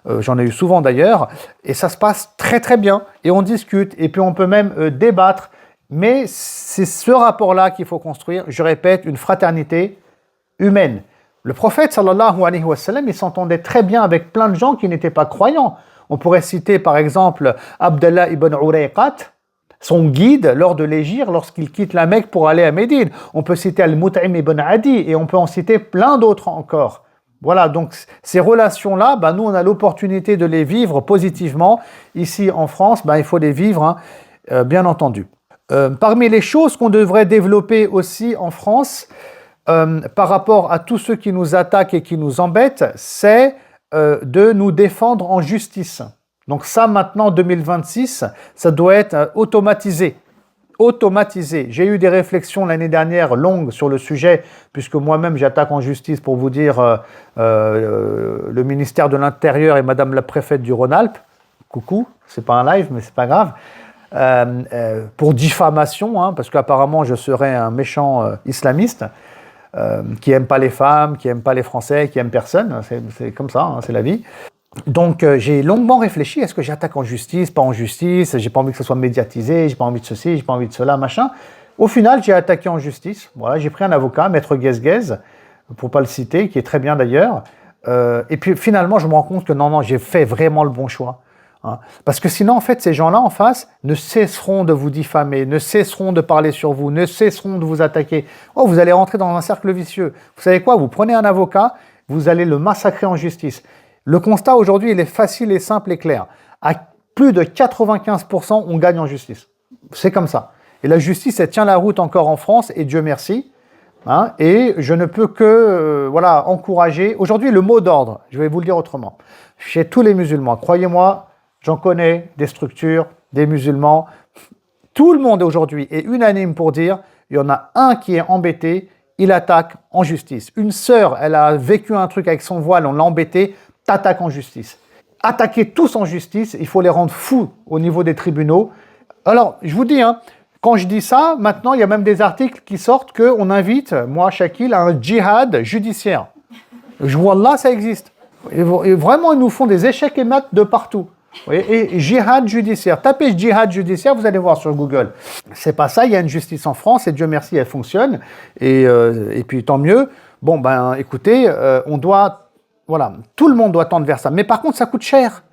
J'en ai eu souvent d'ailleurs. Et ça se passe très très bien. Et on discute. Et puis on peut même débattre. Mais c'est ce rapport-là qu'il faut construire. Je répète, une fraternité humaine. Le prophète, sallallahu alayhi wa sallam, il s'entendait très bien avec plein de gens qui n'étaient pas croyants. On pourrait citer par exemple Abdallah ibn Urayqat, son guide lors de l'hégire, lorsqu'il quitte la Mecque pour aller à Médine. On peut citer Al-Mut'im ibn Adi et on peut en citer plein d'autres encore. Voilà, donc ces relations-là, nous on a l'opportunité de les vivre positivement. Ici en France, il faut les vivre, bien entendu. Parmi les choses qu'on devrait développer aussi en France, par rapport à tous ceux qui nous attaquent et qui nous embêtent, c'est de nous défendre en justice. Donc ça, maintenant, 2026, ça doit être automatisé. Automatisé. J'ai eu des réflexions l'année dernière longues sur le sujet, puisque moi-même j'attaque en justice pour vous dire le ministère de l'Intérieur et Madame la préfète du Rhône-Alpes. Coucou, c'est pas un live, mais c'est pas grave. Pour diffamation, parce qu'apparemment je serais un méchant islamiste qui aime pas les femmes, qui aime pas les Français, qui aime personne. C'est comme ça, c'est la vie. Donc j'ai longuement réfléchi, est-ce que j'attaque en justice, pas en justice, j'ai pas envie que ce soit médiatisé, j'ai pas envie de ceci, j'ai pas envie de cela, machin. Au final, j'ai attaqué en justice. Voilà, j'ai pris un avocat, Maître Guez, pour pas le citer, qui est très bien d'ailleurs. Et puis finalement, je me rends compte que non, j'ai fait vraiment le bon choix. Parce que sinon, en fait, ces gens-là en face ne cesseront de vous diffamer, ne cesseront de parler sur vous, ne cesseront de vous attaquer. Oh, vous allez rentrer dans un cercle vicieux. Vous savez quoi? Vous prenez un avocat, vous allez le massacrer en justice. Le constat aujourd'hui, il est facile et simple et clair. À plus de 95%, on gagne en justice. C'est comme ça. Et la justice, elle tient la route encore en France, et Dieu merci. Et je ne peux que encourager. Aujourd'hui, le mot d'ordre, je vais vous le dire autrement. Chez tous les musulmans, croyez-moi, j'en connais des structures, des musulmans. Tout le monde aujourd'hui est unanime pour dire, il y en a un qui est embêté, il attaque en justice. Une sœur, elle a vécu un truc avec son voile, on l'a embêté, t'attaques en justice. Attaquer tous en justice, il faut les rendre fous au niveau des tribunaux. Alors, je vous dis, quand je dis ça, maintenant, il y a même des articles qui sortent qu'on invite, moi, Shakil, à un djihad judiciaire. Je vois là, ça existe. Et vraiment, ils nous font des échecs et maths de partout. Et djihad judiciaire. Tapez djihad judiciaire, vous allez voir sur Google. C'est pas ça, il y a une justice en France et Dieu merci, elle fonctionne. Et puis tant mieux. Bon, écoutez, on doit... Voilà, tout le monde doit tendre vers ça. Mais par contre, ça coûte cher.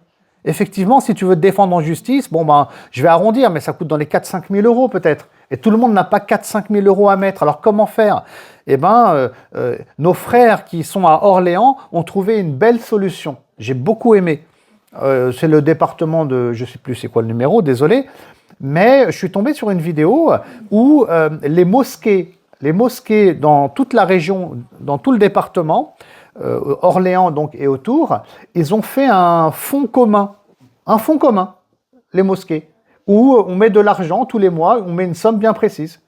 Effectivement, si tu veux te défendre en justice, je vais arrondir, mais ça coûte dans les 4-5 000 euros peut-être. Et tout le monde n'a pas 4-5 000 euros à mettre. Alors comment faire? Nos frères qui sont à Orléans ont trouvé une belle solution. J'ai beaucoup aimé. C'est le département de... Je ne sais plus c'est quoi le numéro, désolé. Mais je suis tombé sur une vidéo où les mosquées dans toute la région, dans tout le département, Orléans donc et autour, ils ont fait un fonds commun, les mosquées, où on met de l'argent tous les mois, on met une somme bien précise.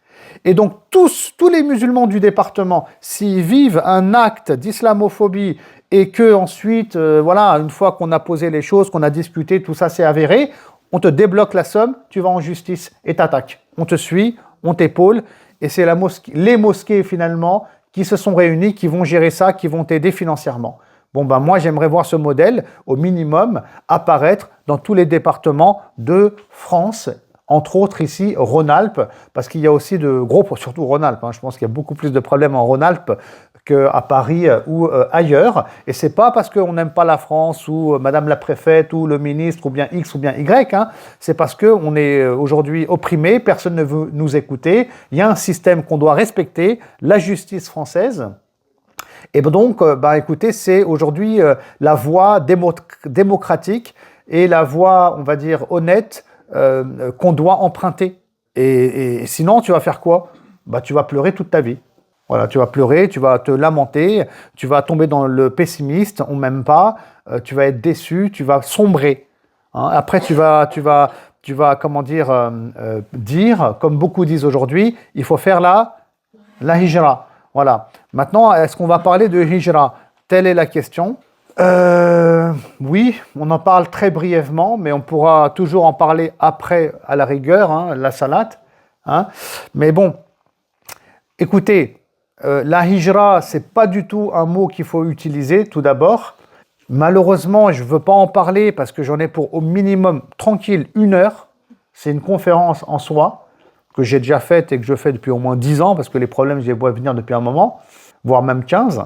Et donc tous les musulmans du département, s'ils vivent un acte d'islamophobie et que ensuite, une fois qu'on a posé les choses, qu'on a discuté, tout ça s'est avéré, on te débloque la somme, tu vas en justice et t'attaques. On te suit, on t'épaule, et c'est les mosquées finalement qui se sont réunis, qui vont gérer ça, qui vont t'aider financièrement. Moi, j'aimerais voir ce modèle, au minimum, apparaître dans tous les départements de France, entre autres ici, Rhône-Alpes, parce qu'il y a aussi de gros, surtout Rhône-Alpes, je pense qu'il y a beaucoup plus de problèmes en Rhône-Alpes qu'à Paris ou ailleurs. Et c'est pas parce qu'on n'aime pas la France ou Madame la préfète ou le ministre ou bien X ou bien Y, c'est parce qu'on est aujourd'hui opprimé, personne ne veut nous écouter, il y a un système qu'on doit respecter, la justice française. Et donc, écoutez, c'est aujourd'hui la voie démocratique et la voie, on va dire, honnête qu'on doit emprunter. Et sinon, tu vas faire quoi? Tu vas pleurer toute ta vie. Voilà, tu vas pleurer, tu vas te lamenter, tu vas tomber dans le pessimiste, on m'aime pas, tu vas être déçu, tu vas sombrer. Après, tu vas dire, comme beaucoup disent aujourd'hui, il faut faire la hijra. Voilà. Maintenant, est-ce qu'on va parler de hijra? Telle est la question. Oui, on en parle très brièvement, mais on pourra toujours en parler après, à la rigueur, la salat. Mais bon, écoutez, la hijra, c'est pas du tout un mot qu'il faut utiliser, tout d'abord. Malheureusement, je ne veux pas en parler parce que j'en ai pour au minimum tranquille 1 heure. C'est une conférence en soi que j'ai déjà faite et que je fais depuis au moins 10 ans parce que les problèmes, je les vois venir depuis un moment, voire même 15.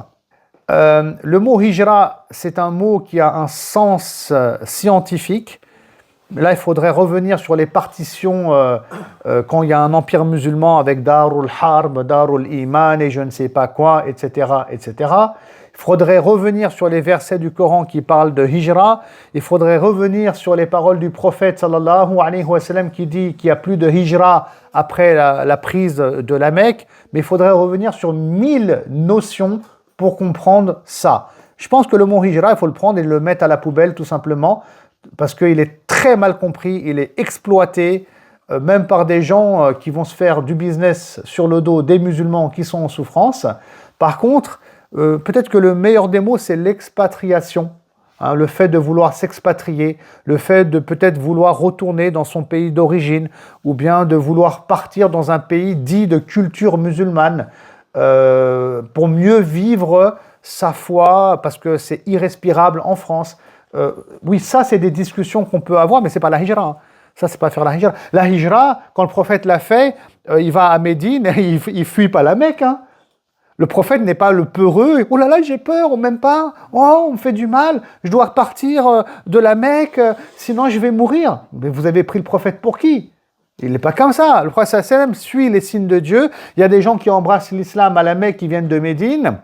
Le mot hijra, c'est un mot qui a un sens scientifique. Là, il faudrait revenir sur les partitions quand il y a un empire musulman avec Darul Harb, Darul Iman et je ne sais pas quoi, etc., etc. Il faudrait revenir sur les versets du Coran qui parlent de hijra. Il faudrait revenir sur les paroles du prophète sallallahu alayhi wa sallam qui dit qu'il n'y a plus de hijra après la prise de la Mecque. Mais il faudrait revenir sur 1000 notions pour comprendre ça. Je pense que le mot hijra, il faut le prendre et le mettre à la poubelle tout simplement parce qu'il est très mal compris, il est exploité même par des gens qui vont se faire du business sur le dos des musulmans qui sont en souffrance. Par contre, peut-être que le meilleur des mots, c'est l'expatriation. Hein, le fait de vouloir s'expatrier, le fait de peut-être vouloir retourner dans son pays d'origine ou bien de vouloir partir dans un pays dit de culture musulmane pour mieux vivre sa foi parce que c'est irrespirable en France. Oui, ça, c'est des discussions qu'on peut avoir, mais c'est pas la hijra. Hein. Ça, c'est pas faire la hijra. La hijra, quand le prophète l'a fait, il va à Médine et il fuit pas la Mecque. Hein. Le prophète n'est pas le peureux. Oh là là, j'ai peur, on m'aime pas. Oh, on me fait du mal. Je dois repartir de la Mecque, sinon je vais mourir. Mais vous avez pris le prophète pour qui? Il n'est pas comme ça. Le prophète sallam suit les signes de Dieu. Il y a des gens qui embrassent l'islam à la Mecque qui viennent de Médine.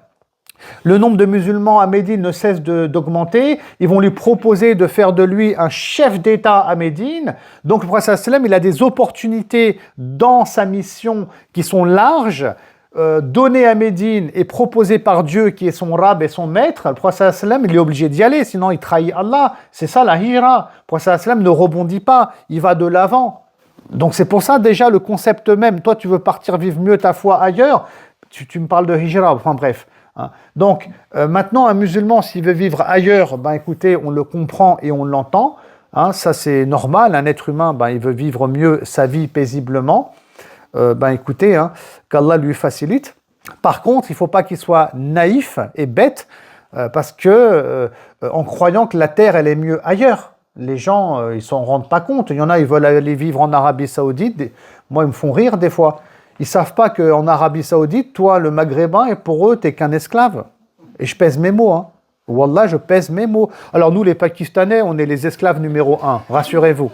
Le nombre de musulmans à Médine ne cesse d'augmenter. Ils vont lui proposer de faire de lui un chef d'État à Médine. Donc le prophète sallam, il a des opportunités dans sa mission qui sont larges. Donné à Médine et proposé par Dieu qui est son rab et son maître, le prophète sallam, il est obligé d'y aller, sinon il trahit Allah. C'est ça la hijra. Le prophète sallam ne rebondit pas, il va de l'avant. Donc c'est pour ça déjà le concept même, toi tu veux partir vivre mieux ta foi ailleurs, tu me parles de hijra, enfin bref. Hein. Donc maintenant un musulman s'il veut vivre ailleurs, ben écoutez, on le comprend et on l'entend. Hein, ça c'est normal, un être humain, ben, il veut vivre mieux sa vie paisiblement. Ben écoutez, hein, qu'Allah lui facilite. Par contre, il ne faut pas qu'il soit naïf et bête parce que en croyant que la terre elle est mieux ailleurs, les gens ils s'en rendent pas compte. Il y en a ils veulent aller vivre en Arabie Saoudite. Moi ils me font rire des fois. Ils savent pas qu'en Arabie Saoudite, toi le Maghrébin et pour eux t'es qu'un esclave. Et je pèse mes mots. Hein. Wallah, je pèse mes mots. Alors nous les Pakistanais, on est les esclaves numéro 1. Rassurez-vous.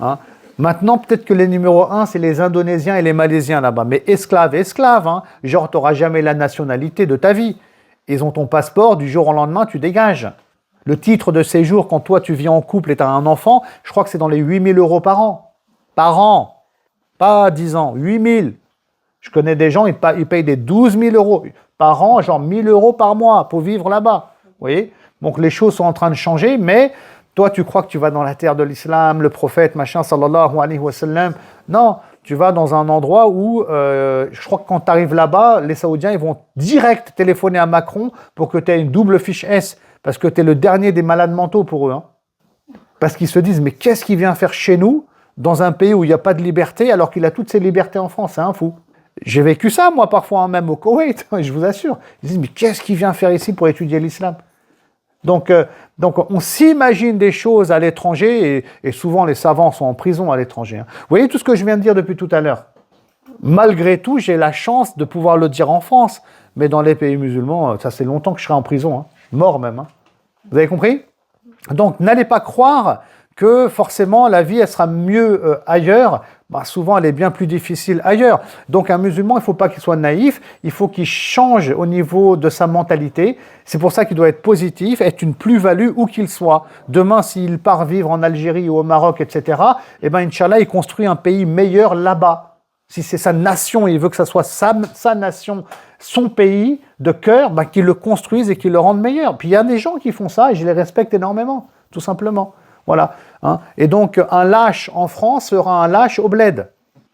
Hein. Maintenant, peut-être que les numéros 1, c'est les Indonésiens et les Malaisiens là-bas. Mais esclaves, hein. Genre, tu n'auras jamais la nationalité de ta vie. Ils ont ton passeport, du jour au lendemain, tu dégages. Le titre de séjour, quand toi, tu vis en couple et tu as un enfant, je crois que c'est dans les 8 000 euros par an. Par an. Pas 10 ans, 8 000. Je connais des gens, ils payent des 12 000 euros par an, genre 1 000 euros par mois pour vivre là-bas. Vous voyez? Donc, les choses sont en train de changer, mais... Toi, tu crois que tu vas dans la terre de l'islam, le prophète, machin, sallallahu alayhi wa sallam. Non, tu vas dans un endroit où, je crois que quand tu arrives là-bas, les Saoudiens, ils vont direct téléphoner à Macron pour que tu aies une double fiche S, parce que tu es le dernier des malades mentaux pour eux. Hein. Parce qu'ils se disent, mais qu'est-ce qu'il vient faire chez nous, dans un pays où il n'y a pas de liberté, alors qu'il a toutes ses libertés en France? C'est un fou. J'ai vécu ça, moi, parfois, hein, même au Koweït, je vous assure. Ils disent, mais qu'est-ce qu'il vient faire ici pour étudier l'islam? Donc, on s'imagine des choses à l'étranger et souvent les savants sont en prison à l'étranger. Hein. Vous voyez tout ce que je viens de dire depuis tout à l'heure? Malgré tout, j'ai la chance de pouvoir le dire en France, mais dans les pays musulmans, ça c'est longtemps que je serai en prison, hein. Mort même. Hein. Vous avez compris? Donc, n'allez pas croire que forcément la vie elle sera mieux ailleurs. Bah, souvent elle est bien plus difficile ailleurs. Donc un musulman, il ne faut pas qu'il soit naïf, il faut qu'il change au niveau de sa mentalité. C'est pour ça qu'il doit être positif, être une plus-value où qu'il soit. Demain, s'il part vivre en Algérie ou au Maroc, etc., eh ben, Inch'Allah, il construit un pays meilleur là-bas. Si c'est sa nation, il veut que ça soit sa nation, son pays de cœur, ben, qu'il le construise et qu'il le rende meilleur. Puis il y a des gens qui font ça et je les respecte énormément, tout simplement. Voilà. Hein. Et donc, un lâche en France sera un lâche au bled.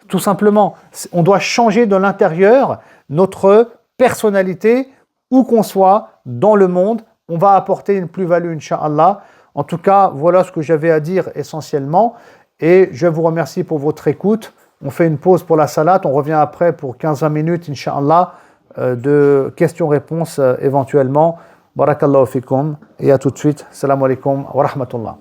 Tout simplement. On doit changer de l'intérieur notre personnalité, où qu'on soit dans le monde. On va apporter une plus-value, Inch'Allah. En tout cas, voilà ce que j'avais à dire essentiellement. Et je vous remercie pour votre écoute. On fait une pause pour la salade. On revient après pour 15-20 minutes, Inch'Allah, de questions-réponses éventuellement. Barakallahu fikum. Et à tout de suite. Salam alaikum wa rahmatullah.